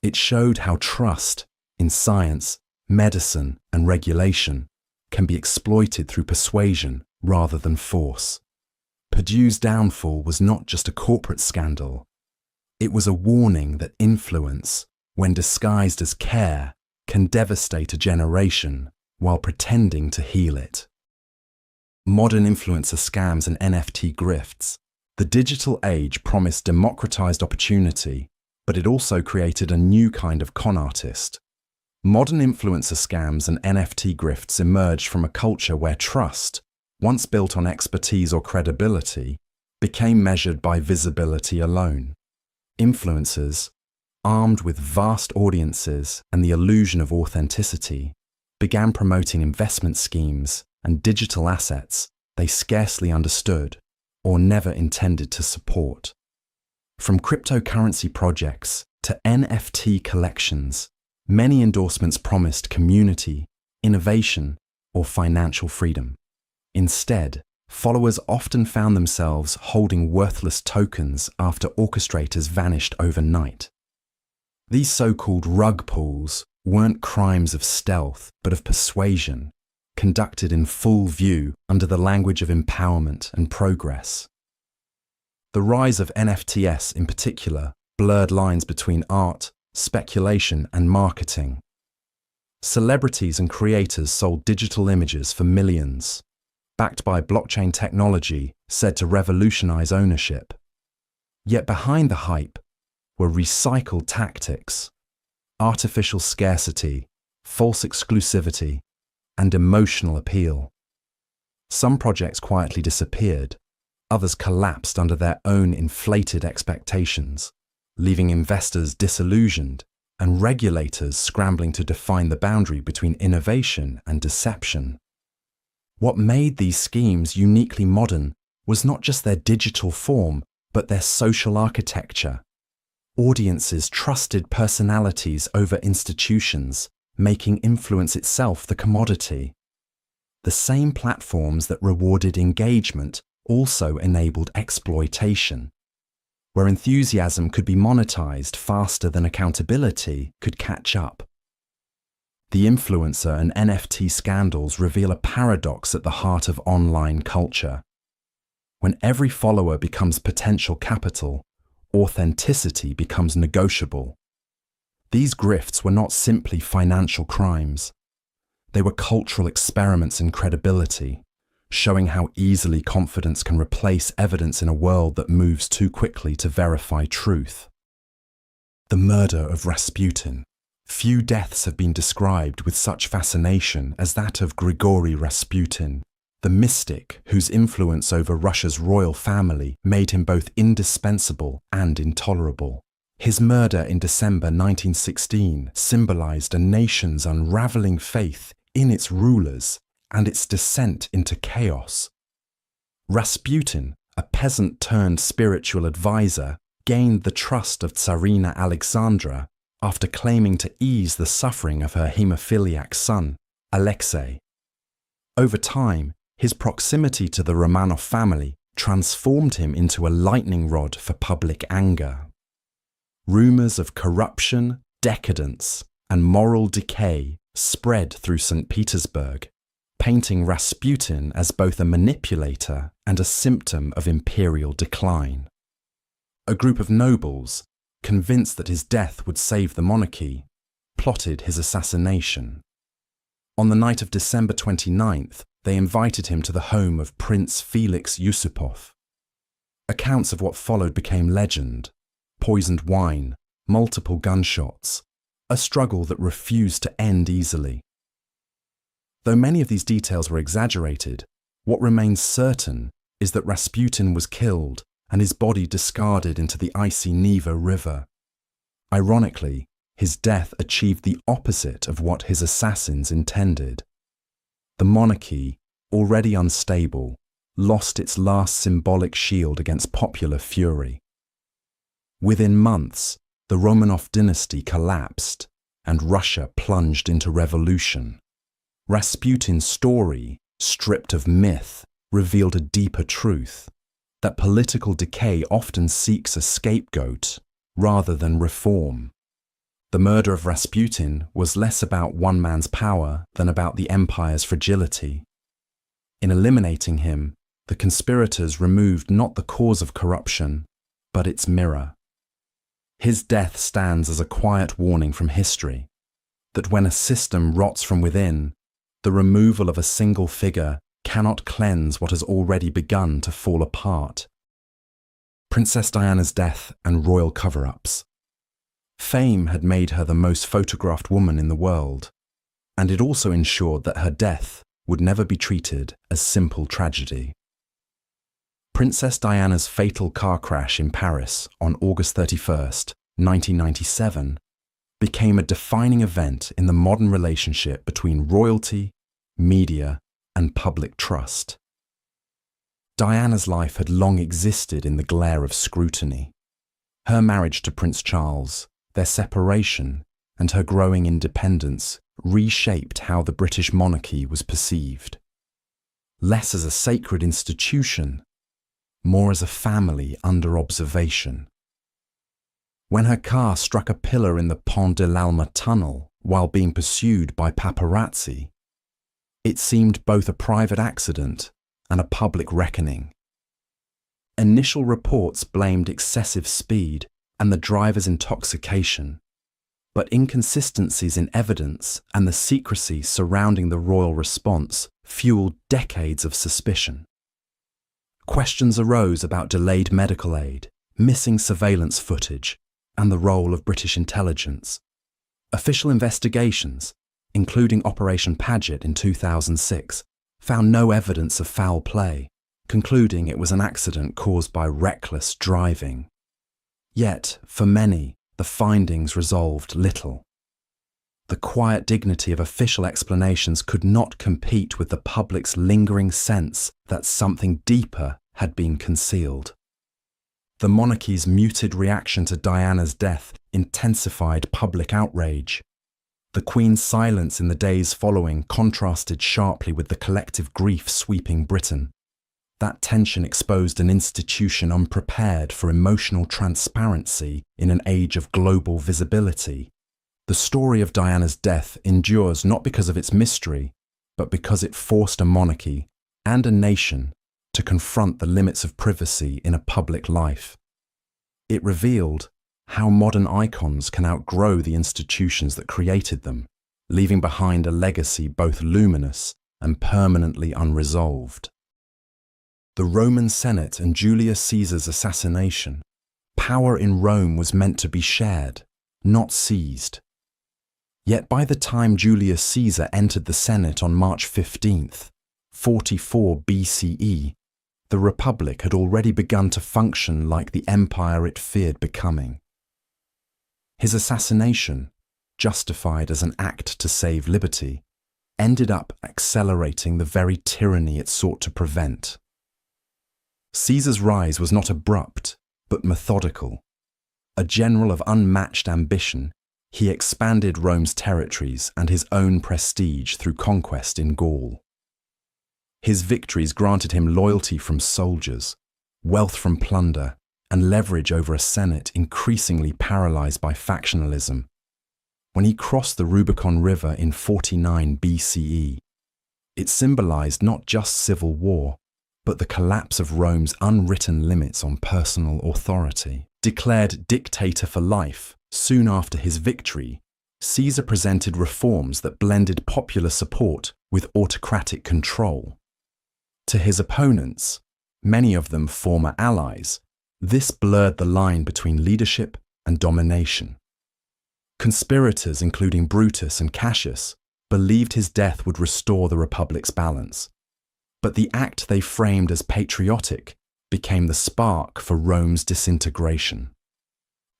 It showed how trust in science, medicine, and regulation can be exploited through persuasion rather than force. Purdue's downfall was not just a corporate scandal. It was a warning that influence, when disguised as care, can devastate a generation while pretending to heal it. Modern influencer scams and NFT grifts. The digital age promised democratized opportunity, but it also created a new kind of con artist. Modern influencer scams and NFT grifts emerged from a culture where trust, once built on expertise or credibility, became measured by visibility alone. Influencers, armed with vast audiences and the illusion of authenticity, began promoting investment schemes and digital assets they scarcely understood or never intended to support. From cryptocurrency projects to NFT collections, many endorsements promised community, innovation, or financial freedom. Instead, followers often found themselves holding worthless tokens after orchestrators vanished overnight. These so-called rug pulls weren't crimes of stealth, but of persuasion, conducted in full view under the language of empowerment and progress. The rise of NFTs in particular blurred lines between art, speculation, and marketing. Celebrities and creators sold digital images for millions, backed by blockchain technology said to revolutionize ownership. Yet behind the hype were recycled tactics, artificial scarcity, false exclusivity, and emotional appeal. Some projects quietly disappeared, others collapsed under their own inflated expectations, leaving investors disillusioned and regulators scrambling to define the boundary between innovation and deception. What made these schemes uniquely modern was not just their digital form, but their social architecture. Audiences trusted personalities over institutions, making influence itself the commodity. The same platforms that rewarded engagement also enabled exploitation. Where enthusiasm could be monetized faster than accountability could catch up. The influencer and NFT scandals reveal a paradox at the heart of online culture. When every follower becomes potential capital, authenticity becomes negotiable. These grifts were not simply financial crimes. They were cultural experiments in credibility, showing how easily confidence can replace evidence in a world that moves too quickly to verify truth. The murder of Rasputin. Few deaths have been described with such fascination as that of Grigory Rasputin, the mystic whose influence over Russia's royal family made him both indispensable and intolerable. His murder in December 1916 symbolized a nation's unraveling faith in its rulers and its descent into chaos. Rasputin, a peasant turned spiritual advisor, gained the trust of Tsarina Alexandra after claiming to ease the suffering of her hemophiliac son, Alexei. Over time, his proximity to the Romanov family transformed him into a lightning rod for public anger. Rumors of corruption, decadence, and moral decay spread through St. Petersburg, painting Rasputin as both a manipulator and a symptom of imperial decline. A group of nobles, convinced that his death would save the monarchy, plotted his assassination. On the night of December 29th, they invited him to the home of Prince Felix Yusupov. Accounts of what followed became legend: poisoned wine, multiple gunshots, a struggle that refused to end easily. Though many of these details were exaggerated, what remains certain is that Rasputin was killed and his body discarded into the icy Neva River. Ironically, his death achieved the opposite of what his assassins intended. The monarchy, already unstable, lost its last symbolic shield against popular fury. Within months, the Romanov dynasty collapsed and Russia plunged into revolution. Rasputin's story, stripped of myth, revealed a deeper truth: that political decay often seeks a scapegoat rather than reform. The murder of Rasputin was less about one man's power than about the empire's fragility. In eliminating him, the conspirators removed not the cause of corruption, but its mirror. His death stands as a quiet warning from history that when a system rots from within, the removal of a single figure cannot cleanse what has already begun to fall apart. Princess Diana's death and royal cover-ups. Fame had made her the most photographed woman in the world, and it also ensured that her death would never be treated as simple tragedy. Princess Diana's fatal car crash in Paris on August 31st, 1997, became a defining event in the modern relationship between royalty, media, and public trust. Diana's life had long existed in the glare of scrutiny. Her marriage to Prince Charles, their separation, and her growing independence reshaped how the British monarchy was perceived. Less as a sacred institution, more as a family under observation. When her car struck a pillar in the Pont de l'Alma tunnel while being pursued by paparazzi, it seemed both a private accident and a public reckoning. Initial reports blamed excessive speed and the driver's intoxication, but inconsistencies in evidence and the secrecy surrounding the royal response fueled decades of suspicion. Questions arose about delayed medical aid, missing surveillance footage, and the role of British intelligence. Official investigations, including Operation Paget in 2006, found no evidence of foul play, concluding it was an accident caused by reckless driving. Yet, for many, the findings resolved little. The quiet dignity of official explanations could not compete with the public's lingering sense that something deeper had been concealed. The monarchy's muted reaction to Diana's death intensified public outrage. The Queen's silence in the days following contrasted sharply with the collective grief sweeping Britain. That tension exposed an institution unprepared for emotional transparency in an age of global visibility. The story of Diana's death endures not because of its mystery, but because it forced a monarchy and a nation to confront the limits of privacy in a public life. It revealed how modern icons can outgrow the institutions that created them, leaving behind a legacy both luminous and permanently unresolved. The Roman Senate and Julius Caesar's assassination. Power in Rome was meant to be shared, not seized. Yet by the time Julius Caesar entered the Senate on March 15th, 44 BCE, the Republic had already begun to function like the empire it feared becoming. His assassination, justified as an act to save liberty, ended up accelerating the very tyranny it sought to prevent. Caesar's rise was not abrupt, but methodical. A general of unmatched ambition, he expanded Rome's territories and his own prestige through conquest in Gaul. His victories granted him loyalty from soldiers, wealth from plunder, and leverage over a Senate increasingly paralyzed by factionalism. When he crossed the Rubicon River in 49 BCE, it symbolized not just civil war, but the collapse of Rome's unwritten limits on personal authority. Declared dictator for life, soon after his victory, Caesar presented reforms that blended popular support with autocratic control. To his opponents, many of them former allies, this blurred the line between leadership and domination. Conspirators, including Brutus and Cassius, believed his death would restore the Republic's balance. But the act they framed as patriotic became the spark for Rome's disintegration.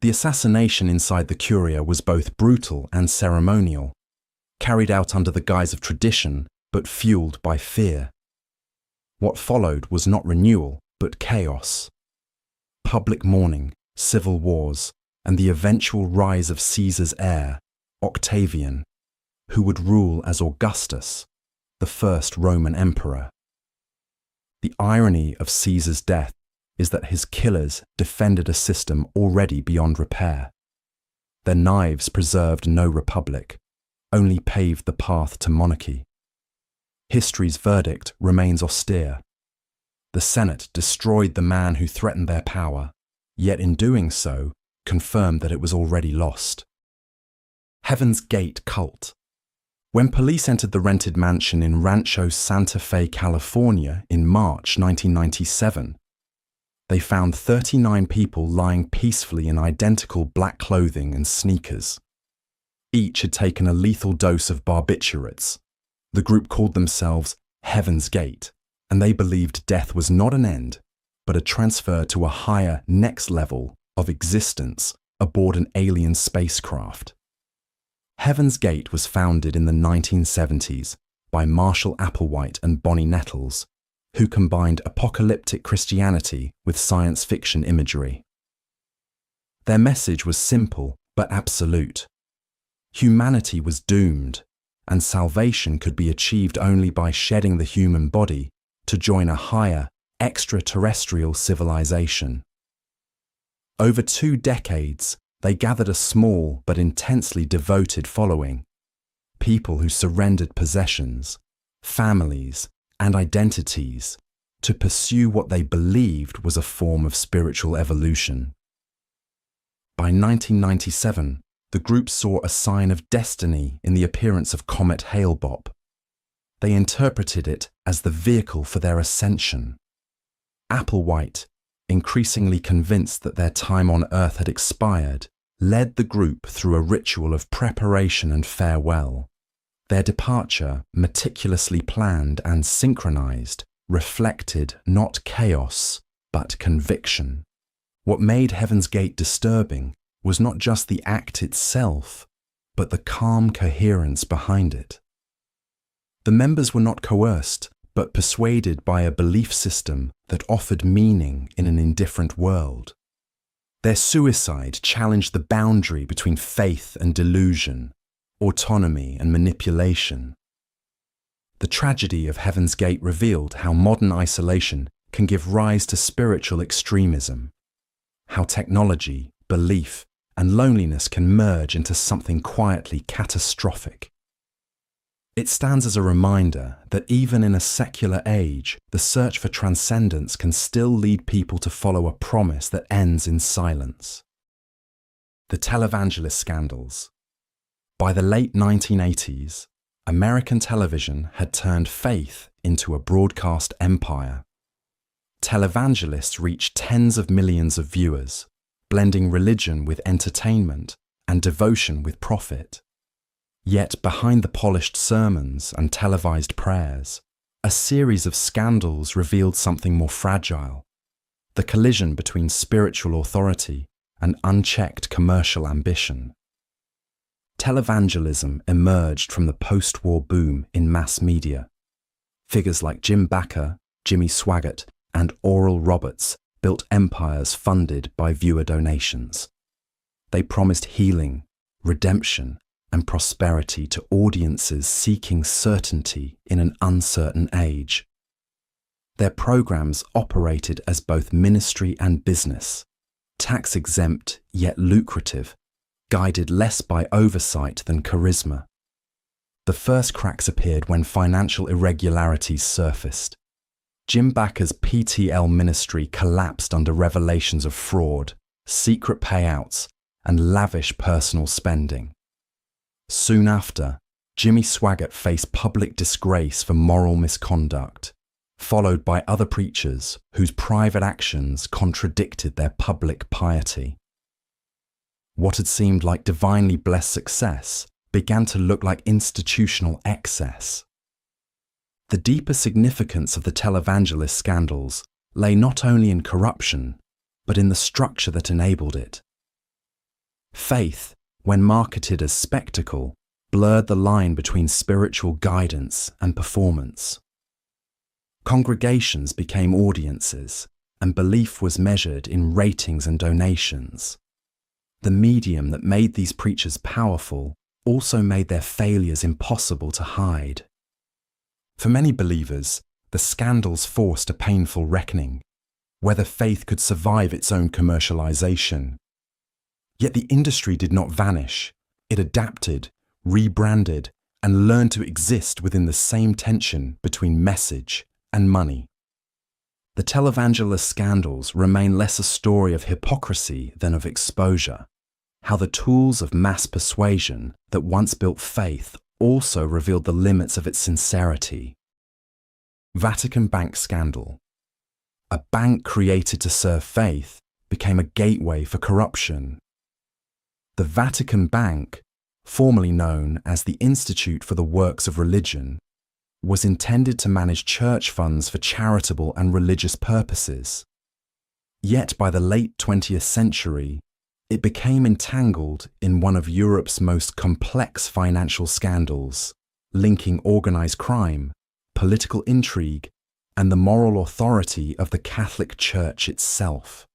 The assassination inside the Curia was both brutal and ceremonial, carried out under the guise of tradition but fueled by fear. What followed was not renewal, but chaos. Public mourning, civil wars, and the eventual rise of Caesar's heir, Octavian, who would rule as Augustus, the first Roman emperor. The irony of Caesar's death is that his killers defended a system already beyond repair. Their knives preserved no republic, only paved the path to monarchy. History's verdict remains austere. The Senate destroyed the man who threatened their power, yet in doing so, confirmed that it was already lost. Heaven's Gate cult. When police entered the rented mansion in Rancho Santa Fe, California in March 1997, they found 39 people lying peacefully in identical black clothing and sneakers. Each had taken a lethal dose of barbiturates. The group called themselves Heaven's Gate, and they believed death was not an end, but a transfer to a higher next level of existence aboard an alien spacecraft. Heaven's Gate was founded in the 1970s by Marshall Applewhite and Bonnie Nettles, who combined apocalyptic Christianity with science fiction imagery. Their message was simple but absolute. Humanity was doomed, and salvation could be achieved only by shedding the human body to join a higher, extraterrestrial civilization. Over 2 decades, they gathered a small but intensely devoted following, people who surrendered possessions, families, and identities to pursue what they believed was a form of spiritual evolution. By 1997, the group saw a sign of destiny in the appearance of Comet Hale-Bopp. They interpreted it as the vehicle for their ascension. Applewhite, increasingly convinced that their time on Earth had expired, led the group through a ritual of preparation and farewell. Their departure, meticulously planned and synchronized, reflected not chaos, but conviction. What made Heaven's Gate disturbing was not just the act itself, but the calm coherence behind it. The members were not coerced, but persuaded by a belief system that offered meaning in an indifferent world. Their suicide challenged the boundary between faith and delusion, autonomy and manipulation. The tragedy of Heaven's Gate revealed how modern isolation can give rise to spiritual extremism, how technology, belief, and loneliness can merge into something quietly catastrophic. It stands as a reminder that even in a secular age, the search for transcendence can still lead people to follow a promise that ends in silence. The televangelist scandals. By the late 1980s, American television had turned faith into a broadcast empire. Televangelists reached tens of millions of viewers, blending religion with entertainment and devotion with profit. Yet behind the polished sermons and televised prayers, a series of scandals revealed something more fragile: the collision between spiritual authority and unchecked commercial ambition. Televangelism emerged from the post-war boom in mass media. Figures like Jim Bakker, Jimmy Swaggart, and Oral Roberts built empires funded by viewer donations. They promised healing, redemption, and prosperity to audiences seeking certainty in an uncertain age. Their programs operated as both ministry and business, tax-exempt yet lucrative, guided less by oversight than charisma. The first cracks appeared when financial irregularities surfaced. Jim Bakker's PTL ministry collapsed under revelations of fraud, secret payouts, and lavish personal spending. Soon after, Jimmy Swaggart faced public disgrace for moral misconduct, followed by other preachers whose private actions contradicted their public piety. What had seemed like divinely blessed success began to look like institutional excess. The deeper significance of the televangelist scandals lay not only in corruption, but in the structure that enabled it. Faith, when marketed as spectacle, blurred the line between spiritual guidance and performance. Congregations became audiences, and belief was measured in ratings and donations. The medium that made these preachers powerful also made their failures impossible to hide. For many believers, the scandals forced a painful reckoning, whether faith could survive its own commercialization. Yet the industry did not vanish. It adapted, rebranded, and learned to exist within the same tension between message and money. The televangelist scandals remain less a story of hypocrisy than of exposure, how the tools of mass persuasion that once built faith also revealed the limits of its sincerity. Vatican Bank scandal. A bank created to serve faith became a gateway for corruption. The Vatican Bank, formerly known as the Institute for the Works of Religion, was intended to manage church funds for charitable and religious purposes. Yet by the late 20th century, it became entangled in one of Europe's most complex financial scandals, linking organized crime, political intrigue, and the moral authority of the Catholic Church itself.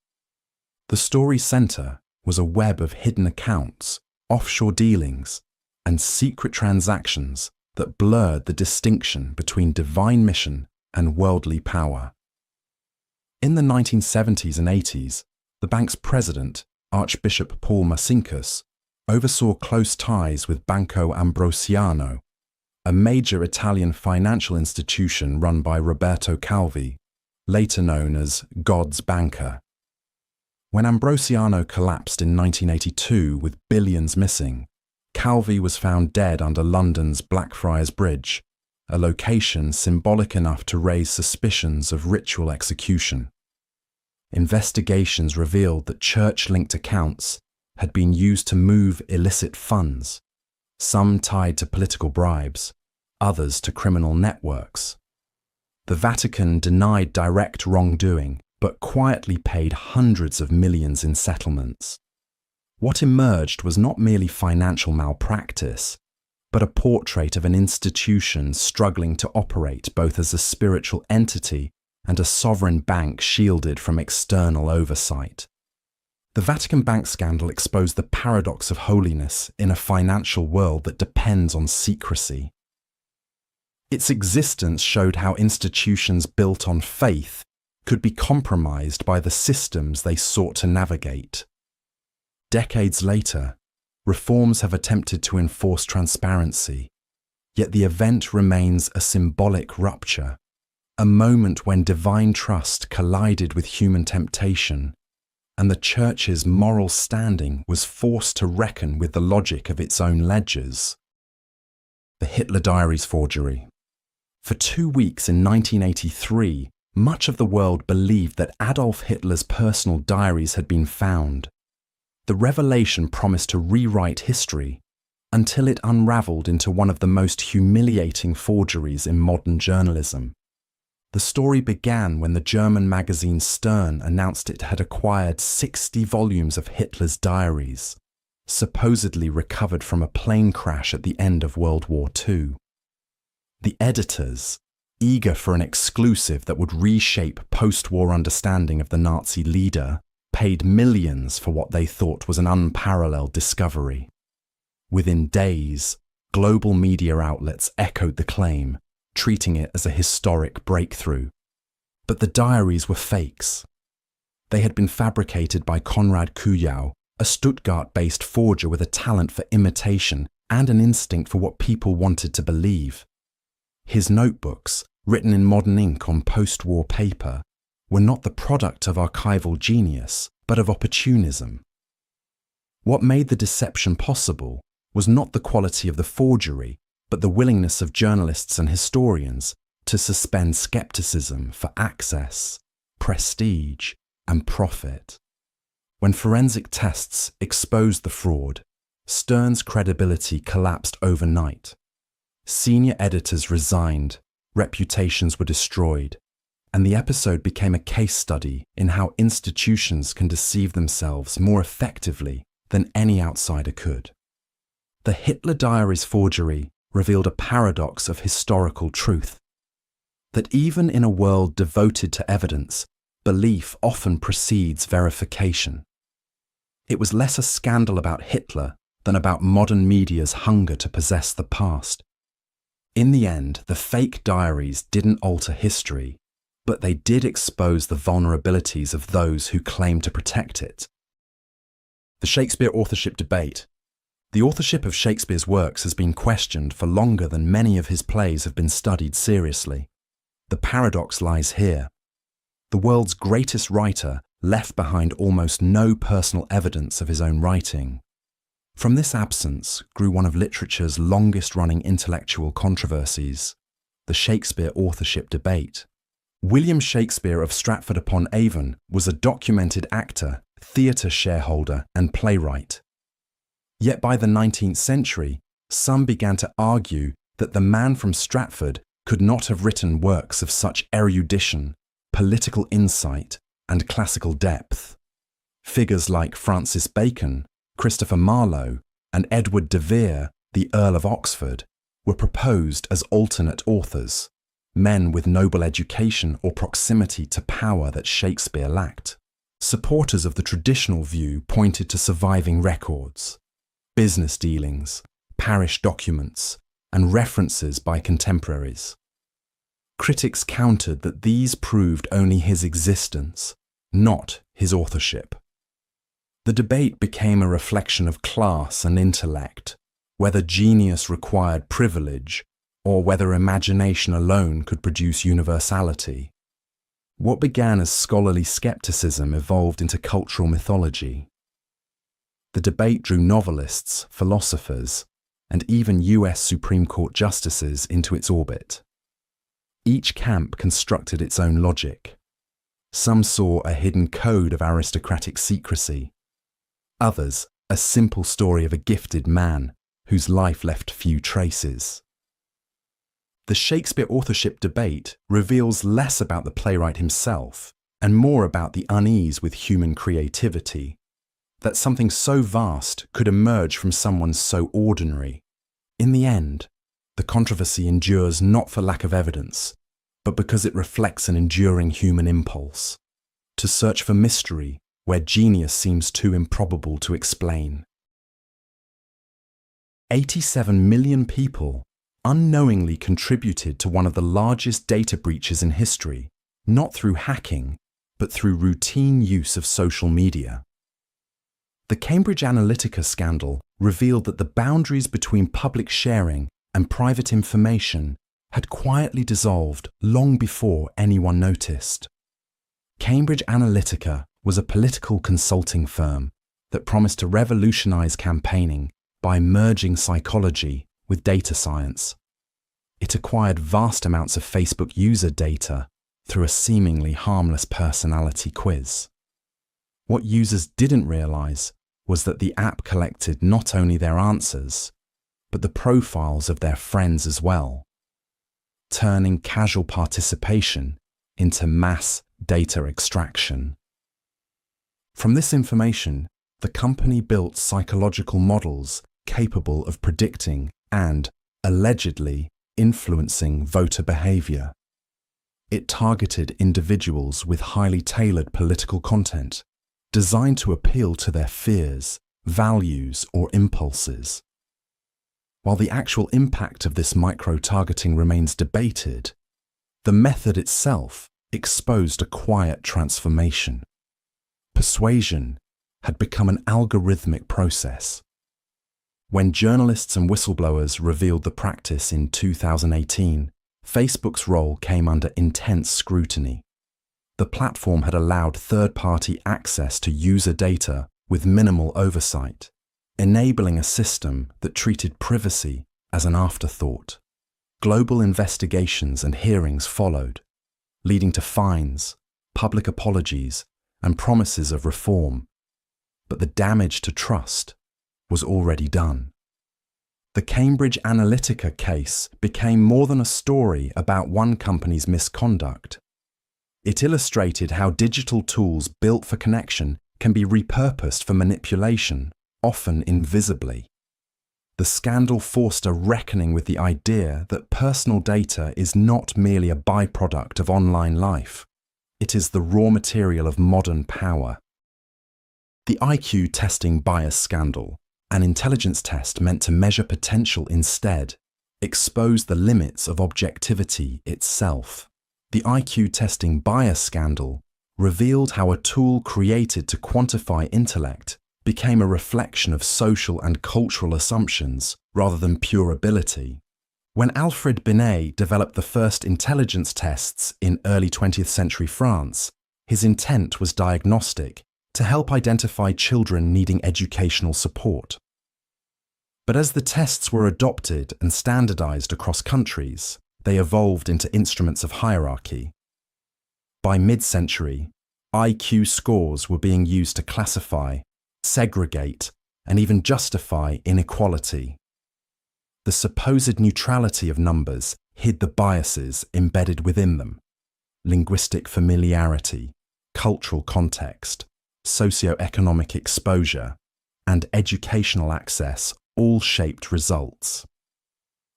The story's center was a web of hidden accounts, offshore dealings, and secret transactions that blurred the distinction between divine mission and worldly power. In the 1970s and 80s, the bank's president, Archbishop Paul Marcinkus, oversaw close ties with Banco Ambrosiano, a major Italian financial institution run by Roberto Calvi, later known as God's banker. When Ambrosiano collapsed in 1982 with billions missing, Calvi was found dead under London's Blackfriars Bridge, a location symbolic enough to raise suspicions of ritual execution. investigations revealed that church-linked accounts had been used to move illicit funds, some tied to political bribes, others to criminal networks. The Vatican denied direct wrongdoing, but quietly paid hundreds of millions in settlements. What emerged was not merely financial malpractice, but a portrait of an institution struggling to operate both as a spiritual entity and a sovereign bank shielded from external oversight. The Vatican bank scandal exposed the paradox of holiness in a financial world that depends on secrecy. Its existence showed how institutions built on faith could be compromised by the systems they sought to navigate. Decades later, reforms have attempted to enforce transparency, yet the event remains a symbolic rupture, a moment when divine trust collided with human temptation, and the Church's moral standing was forced to reckon with the logic of its own ledgers. The Hitler Diaries forgery. For 2 weeks in 1983, much of the world believed that Adolf Hitler's personal diaries had been found. The revelation promised to rewrite history until it unraveled into one of the most humiliating forgeries in modern journalism. The story began when the German magazine Stern announced it had acquired 60 volumes of Hitler's diaries, supposedly recovered from a plane crash at the end of World War II. The editors, eager for an exclusive that would reshape post-war understanding of the Nazi leader, paid millions for what they thought was an unparalleled discovery. Within days, global media outlets echoed the claim, treating it as a historic breakthrough. But the diaries were fakes. They had been fabricated by Konrad Kujau, a Stuttgart-based forger with a talent for imitation and an instinct for what people wanted to believe. His notebooks, written in modern ink on post-war paper, were not the product of archival genius, but of opportunism. What made the deception possible was not the quality of the forgery, but the willingness of journalists and historians to suspend skepticism for access, prestige, and profit. When forensic tests exposed the fraud, Stern's credibility collapsed overnight. Senior editors resigned, reputations were destroyed, and the episode became a case study in how institutions can deceive themselves more effectively than any outsider could. The Hitler Diaries forgery revealed a paradox of historical truth, that even in a world devoted to evidence, belief often precedes verification. It was less a scandal about Hitler than about modern media's hunger to possess the past. In the end, the fake diaries didn't alter history, but they did expose the vulnerabilities of those who claim to protect it. The Shakespeare authorship debate. The authorship of Shakespeare's works has been questioned for longer than many of his plays have been studied seriously. The paradox lies here. The world's greatest writer left behind almost no personal evidence of his own writing. From this absence grew one of literature's longest-running intellectual controversies, the Shakespeare authorship debate. William Shakespeare of Stratford-upon-Avon was a documented actor, theatre shareholder, and playwright. Yet by the 19th century, some began to argue that the man from Stratford could not have written works of such erudition, political insight, and classical depth. Figures like Francis Bacon, Christopher Marlowe, and Edward de Vere, the Earl of Oxford, were proposed as alternate authors, men with noble education or proximity to power that Shakespeare lacked. Supporters of the traditional view pointed to surviving records, business dealings, parish documents, and references by contemporaries. Critics countered that these proved only his existence, not his authorship. The debate became a reflection of class and intellect, whether genius required privilege or whether imagination alone could produce universality. What began as scholarly skepticism evolved into cultural mythology. The debate drew novelists, philosophers, and even US Supreme Court justices into its orbit. Each camp constructed its own logic. Some saw a hidden code of aristocratic secrecy. Others, a simple story of a gifted man whose life left few traces. The Shakespeare authorship debate reveals less about the playwright himself and more about the unease with human creativity, that something so vast could emerge from someone so ordinary. In the end, the controversy endures not for lack of evidence, but because it reflects an enduring human impulse to search for mystery where genius seems too improbable to explain. 87 million people unknowingly contributed to one of the largest data breaches in history, not through hacking, but through routine use of social media. The Cambridge Analytica scandal revealed that the boundaries between public sharing and private information had quietly dissolved long before anyone noticed. Cambridge Analytica was a political consulting firm that promised to revolutionize campaigning by merging psychology with data science. It acquired vast amounts of Facebook user data through a seemingly harmless personality quiz. What users didn't realize was that the app collected not only their answers, but the profiles of their friends as well, turning casual participation into mass data extraction. From this information, the company built psychological models capable of predicting and, allegedly, influencing voter behavior. It targeted individuals with highly tailored political content, designed to appeal to their fears, values, or impulses. While the actual impact of this micro-targeting remains debated, the method itself exposed a quiet transformation. Persuasion had become an algorithmic process. When journalists and whistleblowers revealed the practice in 2018, Facebook's role came under intense scrutiny. The platform had allowed third-party access to user data with minimal oversight, enabling a system that treated privacy as an afterthought. Global investigations and hearings followed, leading to fines, public apologies, and promises of reform. But the damage to trust was already done. The Cambridge Analytica case became more than a story about one company's misconduct. It illustrated how digital tools built for connection can be repurposed for manipulation, often invisibly. The scandal forced a reckoning with the idea that personal data is not merely a byproduct of online life. It is the raw material of modern power. The IQ testing bias scandal, an intelligence test meant to measure potential instead, exposed the limits of objectivity itself. The IQ testing bias scandal revealed how a tool created to quantify intellect became a reflection of social and cultural assumptions rather than pure ability. When Alfred Binet developed the first intelligence tests in early 20th century France, his intent was diagnostic, to help identify children needing educational support. But as the tests were adopted and standardized across countries, they evolved into instruments of hierarchy. By mid-century, IQ scores were being used to classify, segregate, and even justify inequality. The supposed neutrality of numbers hid the biases embedded within them: linguistic familiarity, cultural context, socioeconomic exposure, and educational access all shaped results.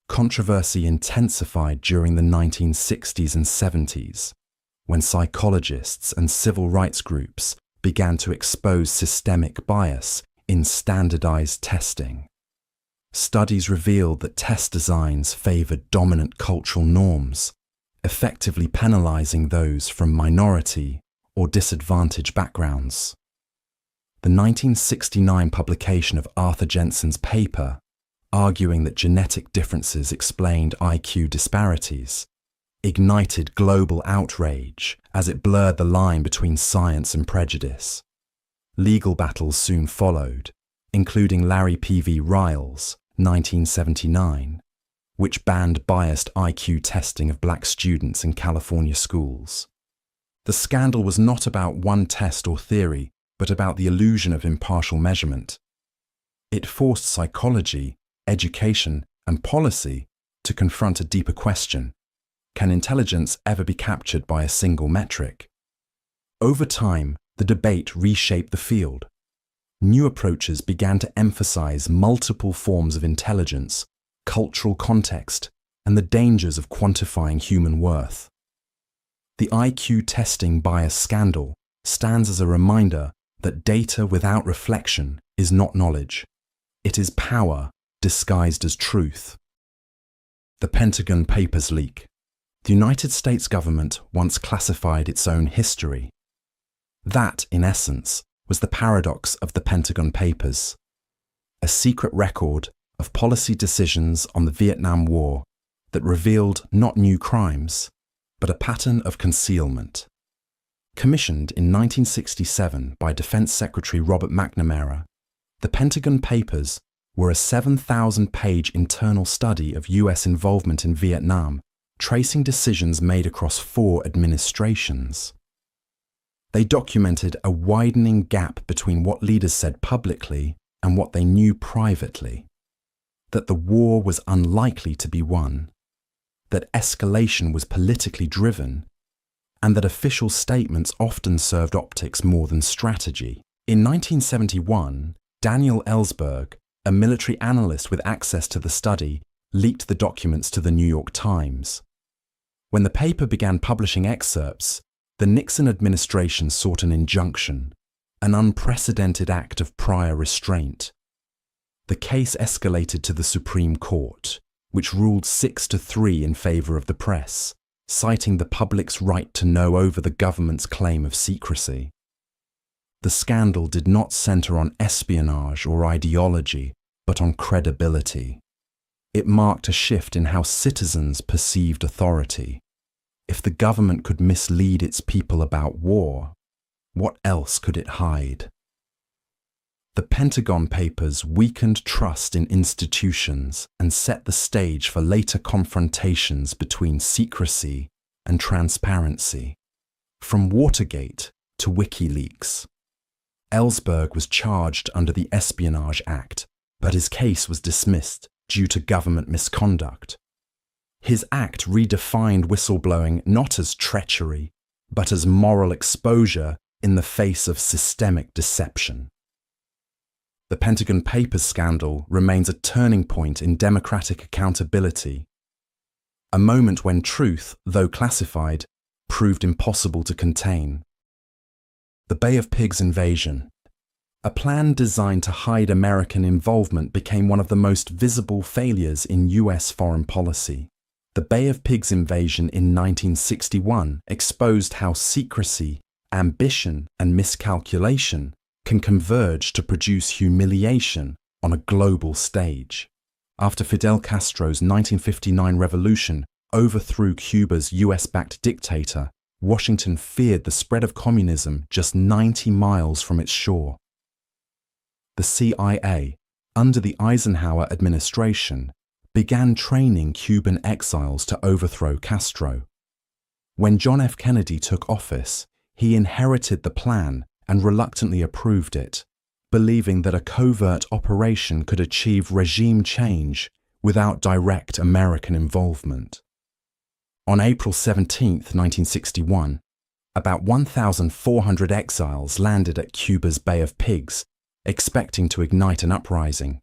Controversy intensified during the 1960s and 70s, when psychologists and civil rights groups began to expose systemic bias in standardized testing. Studies revealed that test designs favored dominant cultural norms, effectively penalizing those from minority or disadvantaged backgrounds. The 1969 publication of Arthur Jensen's paper, arguing that genetic differences explained IQ disparities, ignited global outrage as it blurred the line between science and prejudice. Legal battles soon followed, including Larry P. v. Riles, 1979, which banned biased IQ testing of black students in California schools. The scandal was not about one test or theory, but about the illusion of impartial measurement. It forced psychology, education, and policy to confront a deeper question: can intelligence ever be captured by a single metric? Over time, the debate reshaped the field. New approaches began to emphasize multiple forms of intelligence, cultural context, and the dangers of quantifying human worth. The IQ testing bias scandal stands as a reminder that data without reflection is not knowledge. It is power disguised as truth. The Pentagon Papers leak. The United States government once classified its own history. That, in essence, was the paradox of the Pentagon Papers, a secret record of policy decisions on the Vietnam War that revealed not new crimes, but a pattern of concealment. Commissioned in 1967 by Defense Secretary Robert McNamara, the Pentagon Papers were a 7,000-page internal study of US involvement in Vietnam, tracing decisions made across 4 administrations. They documented a widening gap between what leaders said publicly and what they knew privately. That the war was unlikely to be won, that escalation was politically driven, and that official statements often served optics more than strategy. In 1971, Daniel Ellsberg, a military analyst with access to the study, leaked the documents to the New York Times. When the paper began publishing excerpts, the Nixon administration sought an injunction, an unprecedented act of prior restraint. The case escalated to the Supreme Court, which ruled 6-3 in favor of the press, citing the public's right to know over the government's claim of secrecy. The scandal did not center on espionage or ideology, but on credibility. It marked a shift in how citizens perceived authority. If the government could mislead its people about war, what else could it hide? The Pentagon Papers weakened trust in institutions and set the stage for later confrontations between secrecy and transparency. From Watergate to WikiLeaks, Ellsberg was charged under the Espionage Act, but his case was dismissed due to government misconduct. His act redefined whistleblowing not as treachery, but as moral exposure in the face of systemic deception. The Pentagon Papers scandal remains a turning point in democratic accountability, a moment when truth, though classified, proved impossible to contain. The Bay of Pigs invasion. A plan designed to hide American involvement became one of the most visible failures in US foreign policy. The Bay of Pigs invasion in 1961 exposed how secrecy, ambition, and miscalculation can converge to produce humiliation on a global stage. After Fidel Castro's 1959 revolution overthrew Cuba's US-backed dictator, Washington feared the spread of communism just 90 miles from its shore. The CIA, under the Eisenhower administration, began training Cuban exiles to overthrow Castro. When John F. Kennedy took office, he inherited the plan and reluctantly approved it, believing that a covert operation could achieve regime change without direct American involvement. On April 17, 1961, about 1,400 exiles landed at Cuba's Bay of Pigs, expecting to ignite an uprising.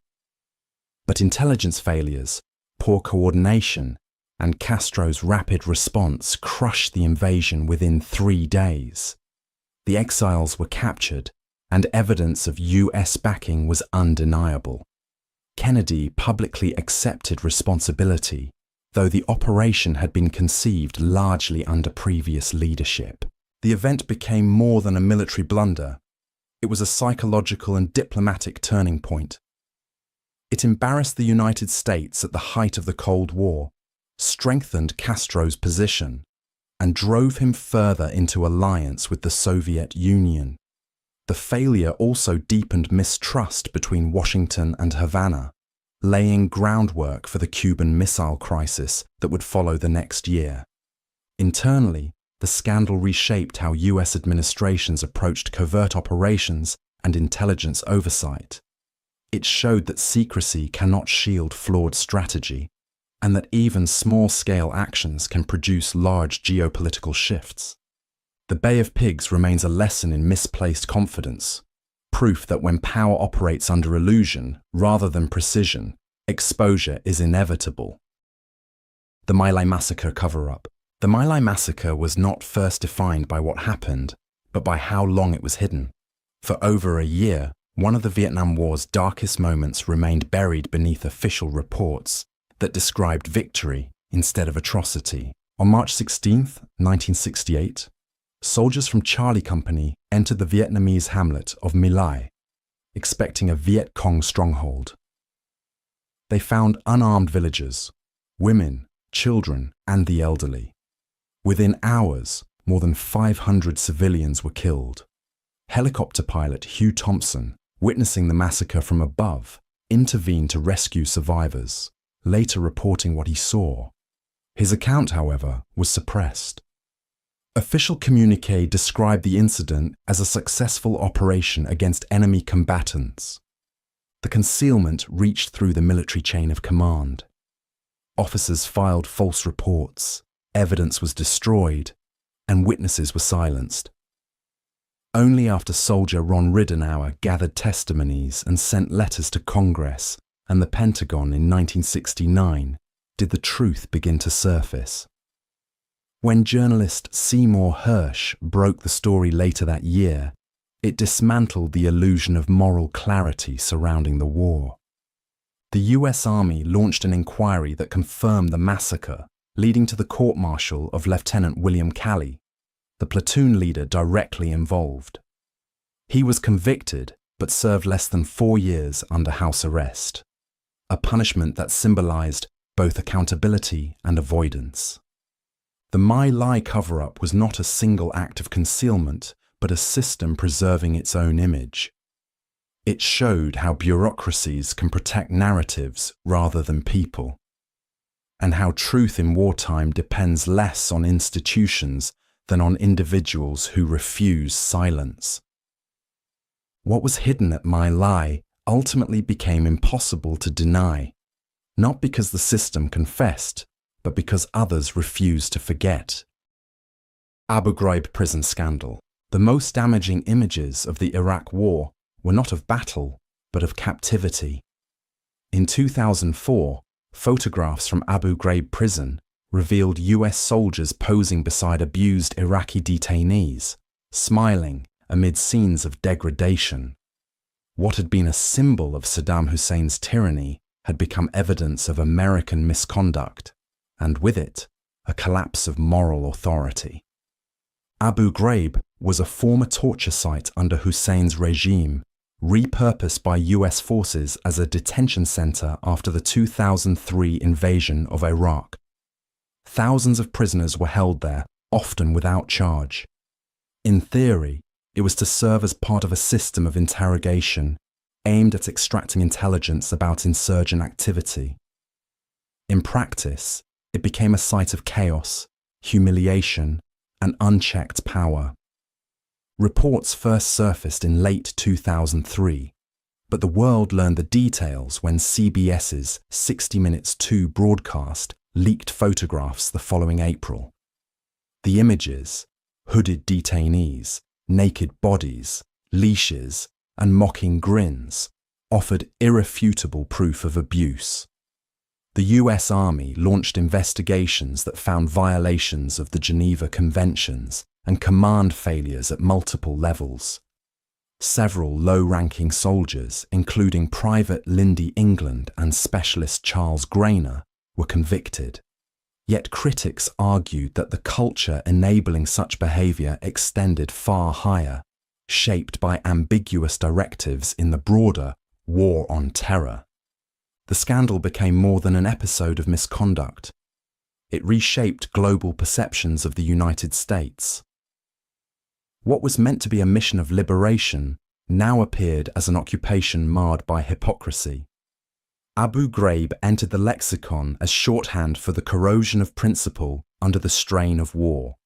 But intelligence failures, poor coordination, and Castro's rapid response crushed the invasion within 3 days. The exiles were captured, and evidence of US backing was undeniable. Kennedy publicly accepted responsibility, though the operation had been conceived largely under previous leadership. The event became more than a military blunder. It was a psychological and diplomatic turning point. It embarrassed the United States at the height of the Cold War, strengthened Castro's position, and drove him further into alliance with the Soviet Union. The failure also deepened mistrust between Washington and Havana, laying groundwork for the Cuban Missile Crisis that would follow the next year. Internally, the scandal reshaped how US administrations approached covert operations and intelligence oversight. It showed that secrecy cannot shield flawed strategy, and that even small-scale actions can produce large geopolitical shifts. The Bay of Pigs remains a lesson in misplaced confidence, proof that when power operates under illusion rather than precision, exposure is inevitable. The My Lai massacre cover-up. The My Lai massacre was not first defined by what happened, but by how long it was hidden. For over a year, one of the Vietnam War's darkest moments remained buried beneath official reports that described victory instead of atrocity. On March 16, 1968, soldiers from Charlie Company entered the Vietnamese hamlet of My Lai, expecting a Viet Cong stronghold. They found unarmed villagers, women, children, and the elderly. Within hours, more than 500 civilians were killed. Helicopter pilot Hugh Thompson, witnessing the massacre from above, intervened to rescue survivors, later reporting what he saw. His account, however, was suppressed. Official communiqué described the incident as a successful operation against enemy combatants. The concealment reached through the military chain of command. Officers filed false reports, evidence was destroyed, and witnesses were silenced. Only after soldier Ron Ridenour gathered testimonies and sent letters to Congress and the Pentagon in 1969 did the truth begin to surface. When journalist Seymour Hersh broke the story later that year, it dismantled the illusion of moral clarity surrounding the war. The US Army launched an inquiry that confirmed the massacre, leading to the court-martial of Lieutenant William Calley, the platoon leader directly involved. He was convicted but served less than 4 years under house arrest, a punishment that symbolized both accountability and avoidance. The My Lai cover-up was not a single act of concealment, but a system preserving its own image. It showed how bureaucracies can protect narratives rather than people, and how truth in wartime depends less on institutions than on individuals who refuse silence. What was hidden at My Lai ultimately became impossible to deny, not because the system confessed, but because others refused to forget. Abu Ghraib prison scandal. The most damaging images of the Iraq War were not of battle, but of captivity. In 2004, photographs from Abu Ghraib prison revealed US soldiers posing beside abused Iraqi detainees, smiling amid scenes of degradation. What had been a symbol of Saddam Hussein's tyranny had become evidence of American misconduct, and with it, a collapse of moral authority. Abu Ghraib was a former torture site under Hussein's regime, repurposed by US forces as a detention center after the 2003 invasion of Iraq. Thousands of prisoners were held there, often without charge. In theory, it was to serve as part of a system of interrogation aimed at extracting intelligence about insurgent activity. In practice, it became a site of chaos, humiliation, and unchecked power. Reports first surfaced in late 2003, but the world learned the details when CBS's 60 Minutes 2 broadcast leaked photographs the following April. The images, hooded detainees, naked bodies, leashes, and mocking grins, offered irrefutable proof of abuse. The US Army launched investigations that found violations of the Geneva Conventions and command failures at multiple levels. Several low-ranking soldiers, including Private Lindy England and Specialist Charles Grainer, were convicted. Yet critics argued that the culture enabling such behavior extended far higher, shaped by ambiguous directives in the broader War on Terror. The scandal became more than an episode of misconduct. It reshaped global perceptions of the United States. What was meant to be a mission of liberation now appeared as an occupation marred by hypocrisy. Abu Ghraib entered the lexicon as shorthand for the corrosion of principle under the strain of war.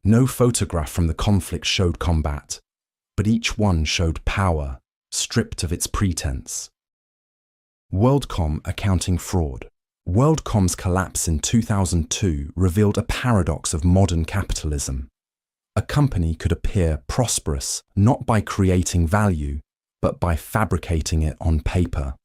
No photograph from the conflict showed combat, but each one showed power, stripped of its pretense. WorldCom accounting fraud. WorldCom's collapse in 2002 revealed a paradox of modern capitalism. A company could appear prosperous not by creating value, but by fabricating it on paper.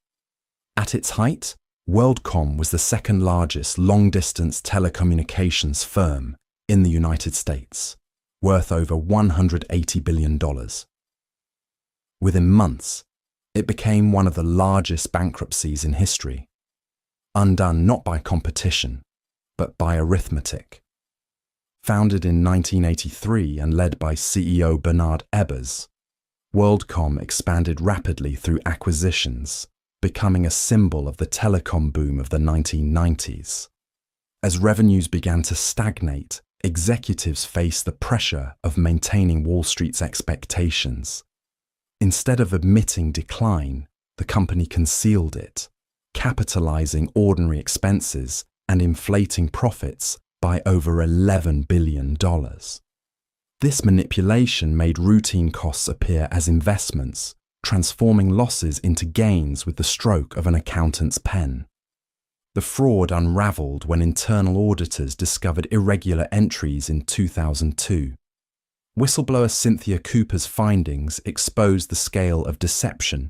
At its height, WorldCom was the second largest long-distance telecommunications firm in the United States, worth over $180 billion. Within months, it became one of the largest bankruptcies in history, undone not by competition, but by arithmetic. Founded in 1983 and led by CEO Bernard Ebbers, WorldCom expanded rapidly through acquisitions, becoming a symbol of the telecom boom of the 1990s. As revenues began to stagnate, executives faced the pressure of maintaining Wall Street's expectations. Instead of admitting decline, the company concealed it, capitalizing ordinary expenses and inflating profits by over $11 billion. This manipulation made routine costs appear as investments, transforming losses into gains with the stroke of an accountant's pen. The fraud unraveled when internal auditors discovered irregular entries in 2002. Whistleblower Cynthia Cooper's findings exposed the scale of deception,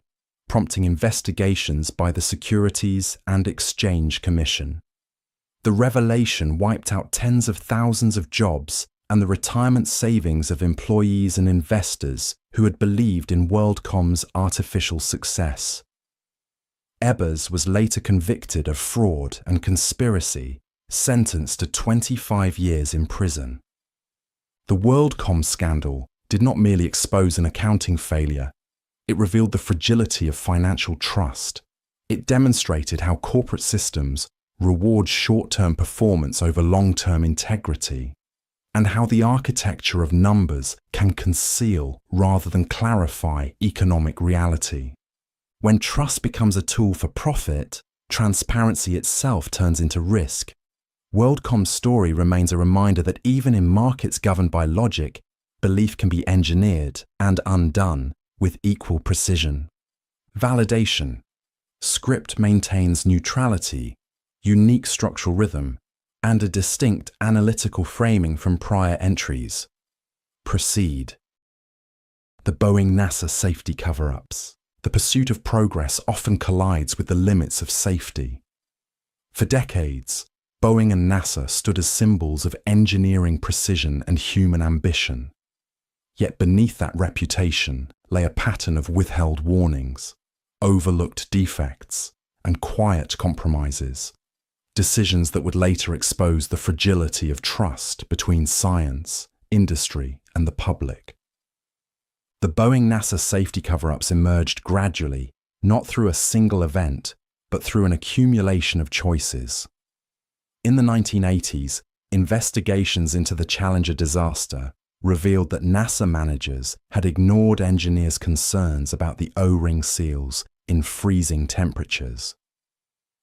prompting investigations by the Securities and Exchange Commission. The revelation wiped out tens of thousands of jobs and the retirement savings of employees and investors who had believed in WorldCom's artificial success. Ebbers was later convicted of fraud and conspiracy, sentenced to 25 years in prison. The WorldCom scandal did not merely expose an accounting failure, it revealed the fragility of financial trust. It demonstrated how corporate systems reward short-term performance over long-term integrity, and how the architecture of numbers can conceal rather than clarify economic reality. When trust becomes a tool for profit, transparency itself turns into risk. WorldCom's story remains a reminder that even in markets governed by logic, belief can be engineered and undone with equal precision. Validation. Script maintains neutrality, unique structural rhythm, and a distinct analytical framing from prior entries. Proceed. The Boeing-NASA safety cover-ups. The pursuit of progress often collides with the limits of safety. For decades, Boeing and NASA stood as symbols of engineering precision and human ambition. Yet beneath that reputation lay a pattern of withheld warnings, overlooked defects, and quiet compromises, decisions that would later expose the fragility of trust between science, industry, and the public. The Boeing-NASA safety cover-ups emerged gradually, not through a single event, but through an accumulation of choices. In the 1980s, investigations into the Challenger disaster revealed that NASA managers had ignored engineers' concerns about the O-ring seals in freezing temperatures.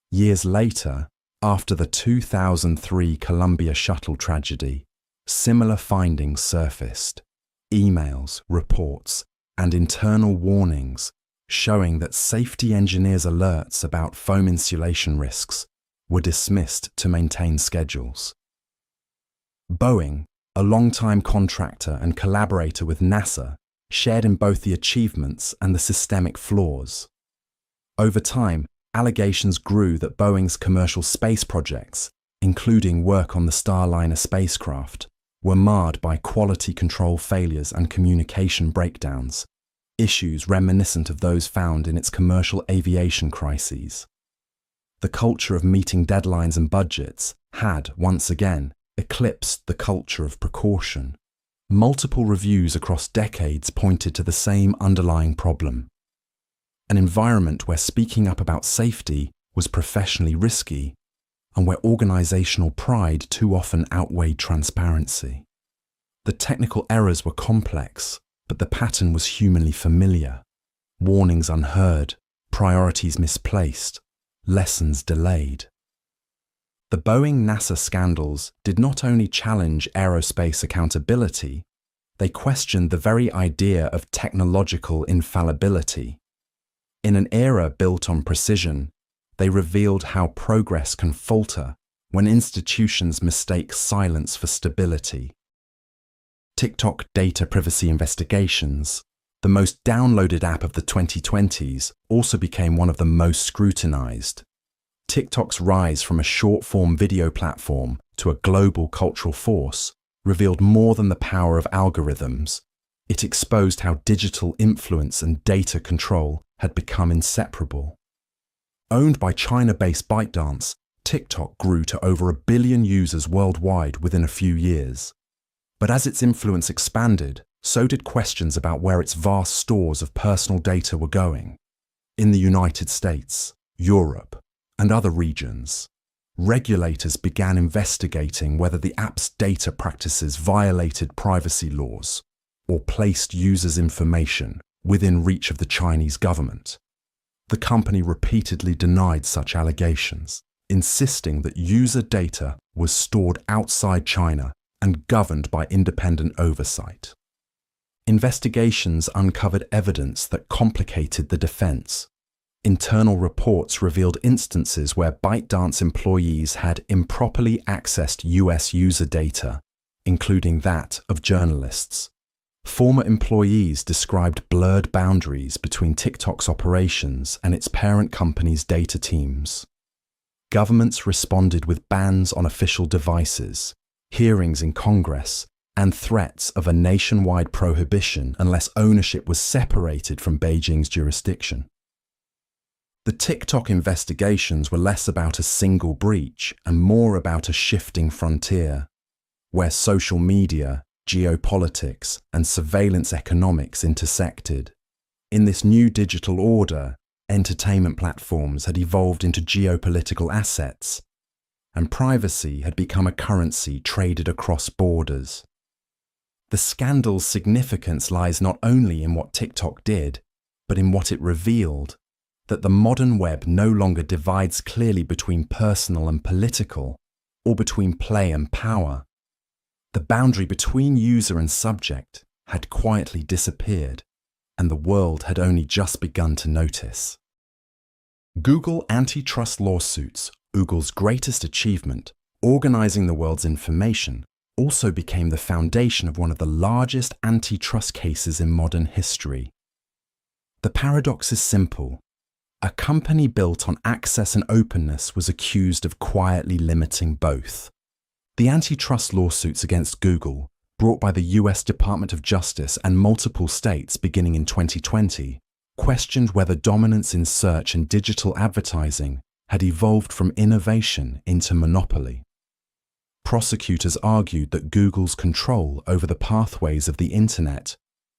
Years later, after the 2003 Columbia shuttle tragedy, similar findings surfaced: emails, reports, and internal warnings showing that safety engineers' alerts about foam insulation risks were dismissed to maintain schedules. Boeing, a longtime contractor and collaborator with NASA, shared in both the achievements and the systemic flaws. Over time, allegations grew that Boeing's commercial space projects, including work on the Starliner spacecraft, were marred by quality control failures and communication breakdowns, issues reminiscent of those found in its commercial aviation crises. The culture of meeting deadlines and budgets had, once again, eclipsed the culture of precaution. Multiple reviews across decades pointed to the same underlying problem: an environment where speaking up about safety was professionally risky, and where organizational pride too often outweighed transparency. The technical errors were complex, but the pattern was humanly familiar: warnings unheard, priorities misplaced, lessons delayed. The Boeing-NASA scandals did not only challenge aerospace accountability, they questioned the very idea of technological infallibility. In an era built on precision, they revealed how progress can falter when institutions mistake silence for stability. TikTok data privacy investigations, the most downloaded app of the 2020s, also became one of the most scrutinized. TikTok's rise from a short-form video platform to a global cultural force revealed more than the power of algorithms. It exposed how digital influence and data control had become inseparable. Owned by China-based ByteDance, TikTok grew to over 1 billion users worldwide within a few years. But as its influence expanded, so did questions about where its vast stores of personal data were going. In the United States, Europe, and other regions, regulators began investigating whether the app's data practices violated privacy laws or placed users' information within reach of the Chinese government. The company repeatedly denied such allegations, insisting that user data was stored outside China and governed by independent oversight. Investigations uncovered evidence that complicated the defense. Internal reports revealed instances where ByteDance employees had improperly accessed US user data, including that of journalists. Former employees described blurred boundaries between TikTok's operations and its parent company's data teams. Governments responded with bans on official devices, hearings in Congress, and threats of a nationwide prohibition unless ownership was separated from Beijing's jurisdiction. The TikTok investigations were less about a single breach and more about a shifting frontier, where social media, geopolitics, and surveillance economics intersected. In this new digital order, entertainment platforms had evolved into geopolitical assets, and privacy had become a currency traded across borders. The scandal's significance lies not only in what TikTok did, but in what it revealed: that the modern web no longer divides clearly between personal and political, or between play and power. The boundary between user and subject had quietly disappeared, and the world had only just begun to notice. Google antitrust lawsuits, Google's greatest achievement, organizing the world's information, also became the foundation of one of the largest antitrust cases in modern history. The paradox is simple. A company built on access and openness was accused of quietly limiting both. The antitrust lawsuits against Google, brought by the US Department of Justice and multiple states beginning in 2020, questioned whether dominance in search and digital advertising had evolved from innovation into monopoly. Prosecutors argued that Google's control over the pathways of the internet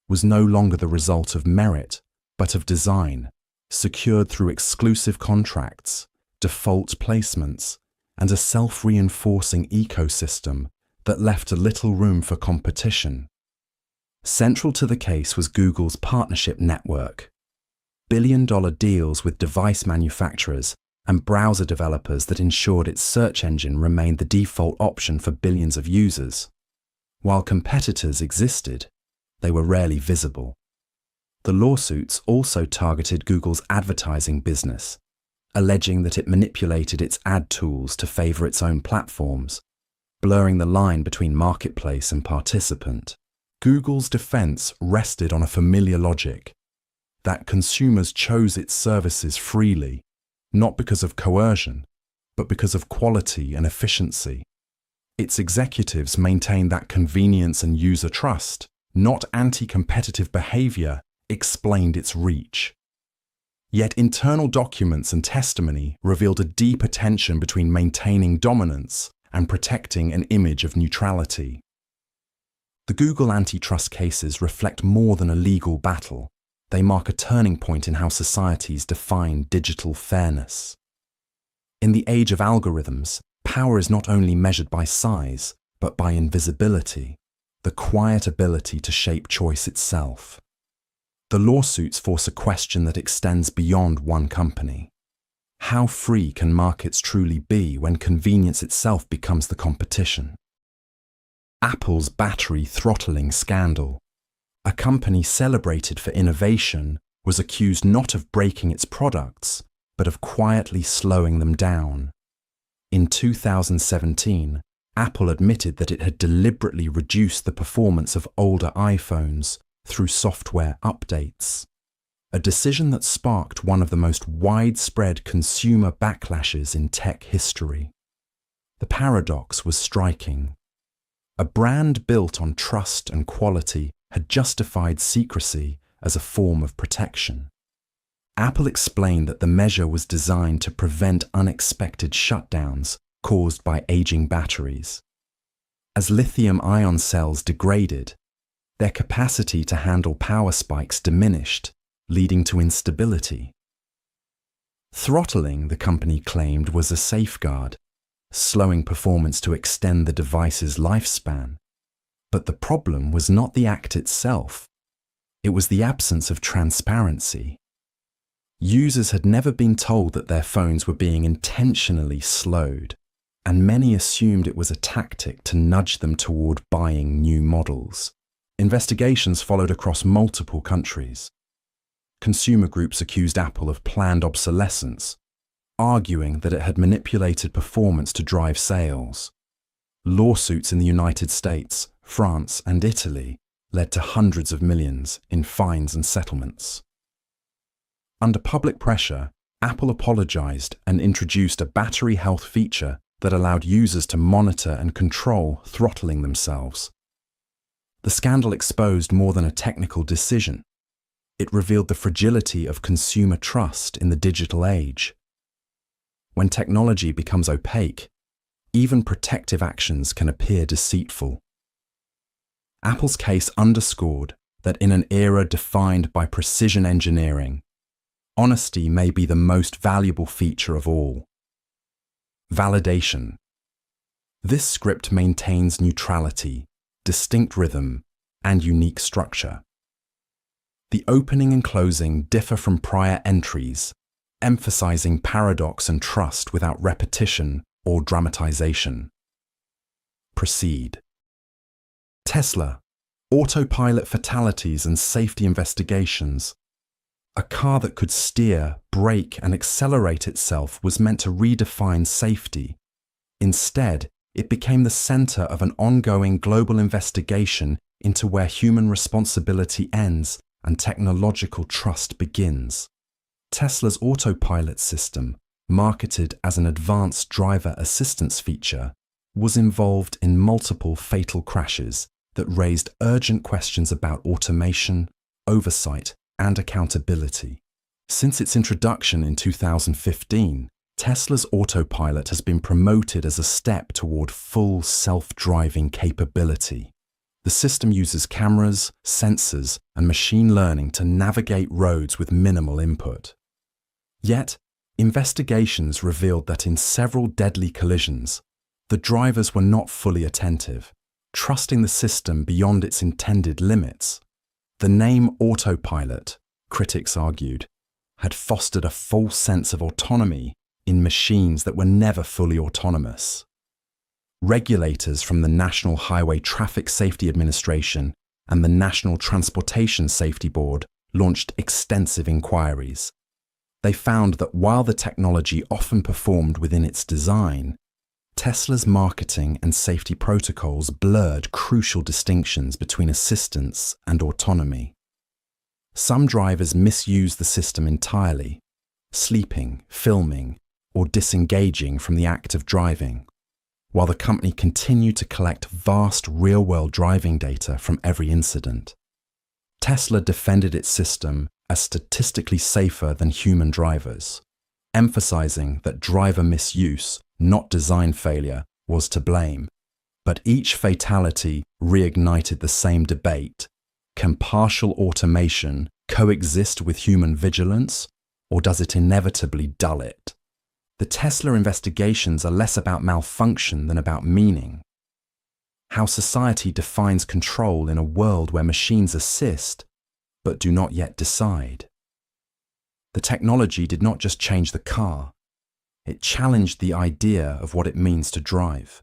was no longer the result of merit, but of design, secured through exclusive contracts, default placements, and a self-reinforcing ecosystem that left little room for competition. Central to the case was Google's partnership network, billion-dollar deals with device manufacturers and browser developers that ensured its search engine remained the default option for billions of users. While competitors existed, they were rarely visible. The lawsuits also targeted Google's advertising business, alleging that it manipulated its ad tools to favor its own platforms, blurring the line between marketplace and participant. Google's defense rested on a familiar logic, that consumers chose its services freely, not because of coercion, but because of quality and efficiency. Its executives maintained that convenience and user trust, not anti-competitive behavior, explained its reach. Yet internal documents and testimony revealed a deeper tension between maintaining dominance and protecting an image of neutrality. The Google antitrust cases reflect more than a legal battle. They mark a turning point in how societies define digital fairness. In the age of algorithms, power is not only measured by size, but by invisibility, the quiet ability to shape choice itself. The lawsuits force a question that extends beyond one company. How free can markets truly be when convenience itself becomes the competition? Apple's battery throttling scandal. A company celebrated for innovation was accused not of breaking its products, but of quietly slowing them down. In 2017, Apple admitted that it had deliberately reduced the performance of older iPhones through software updates, a decision that sparked one of the most widespread consumer backlashes in tech history. The paradox was striking. A brand built on trust and quality had justified secrecy as a form of protection. Apple explained that the measure was designed to prevent unexpected shutdowns caused by aging batteries. As lithium-ion cells degraded, their capacity to handle power spikes diminished, leading to instability. Throttling, the company claimed, was a safeguard, slowing performance to extend the device's lifespan. But the problem was not the act itself. It was the absence of transparency. Users had never been told that their phones were being intentionally slowed, and many assumed it was a tactic to nudge them toward buying new models. Investigations followed across multiple countries. Consumer groups accused Apple of planned obsolescence, arguing that it had manipulated performance to drive sales. Lawsuits in the United States, France, and Italy led to hundreds of millions in fines and settlements. Under public pressure, Apple apologized and introduced a battery health feature that allowed users to monitor and control throttling themselves. The scandal exposed more than a technical decision. It revealed the fragility of consumer trust in the digital age. When technology becomes opaque, even protective actions can appear deceitful. Apple's case underscored that in an era defined by precision engineering, honesty may be the most valuable feature of all. Validation. This script maintains neutrality, distinct rhythm, and unique structure. The opening and closing differ from prior entries, emphasizing paradox and trust without repetition or dramatization. Proceed. Tesla, autopilot fatalities and safety investigations. A car that could steer, brake, and accelerate itself was meant to redefine safety. Instead, it became the center of an ongoing global investigation into where human responsibility ends and technological trust begins. Tesla's autopilot system, marketed as an advanced driver assistance feature, was involved in multiple fatal crashes that raised urgent questions about automation, oversight, and accountability. Since its introduction in 2015, Tesla's autopilot has been promoted as a step toward full self-driving capability. The system uses cameras, sensors, and machine learning to navigate roads with minimal input. Yet, investigations revealed that in several deadly collisions, the drivers were not fully attentive, trusting the system beyond its intended limits. The name autopilot, critics argued, had fostered a false sense of autonomy in machines that were never fully autonomous. Regulators from the National Highway Traffic Safety Administration and the National Transportation Safety Board launched extensive inquiries. They found that while the technology often performed within its design, Tesla's marketing and safety protocols blurred crucial distinctions between assistance and autonomy. Some drivers misuse the system entirely, sleeping, filming, or disengaging from the act of driving, while the company continued to collect vast real-world driving data from every incident. Tesla defended its system as statistically safer than human drivers, emphasizing that driver misuse, not design failure, was to blame. But each fatality reignited the same debate. Can partial automation coexist with human vigilance, or does it inevitably dull it? The Tesla investigations are less about malfunction than about meaning. How society defines control in a world where machines assist, but do not yet decide. The technology did not just change the car, It challenged the idea of what it means to drive.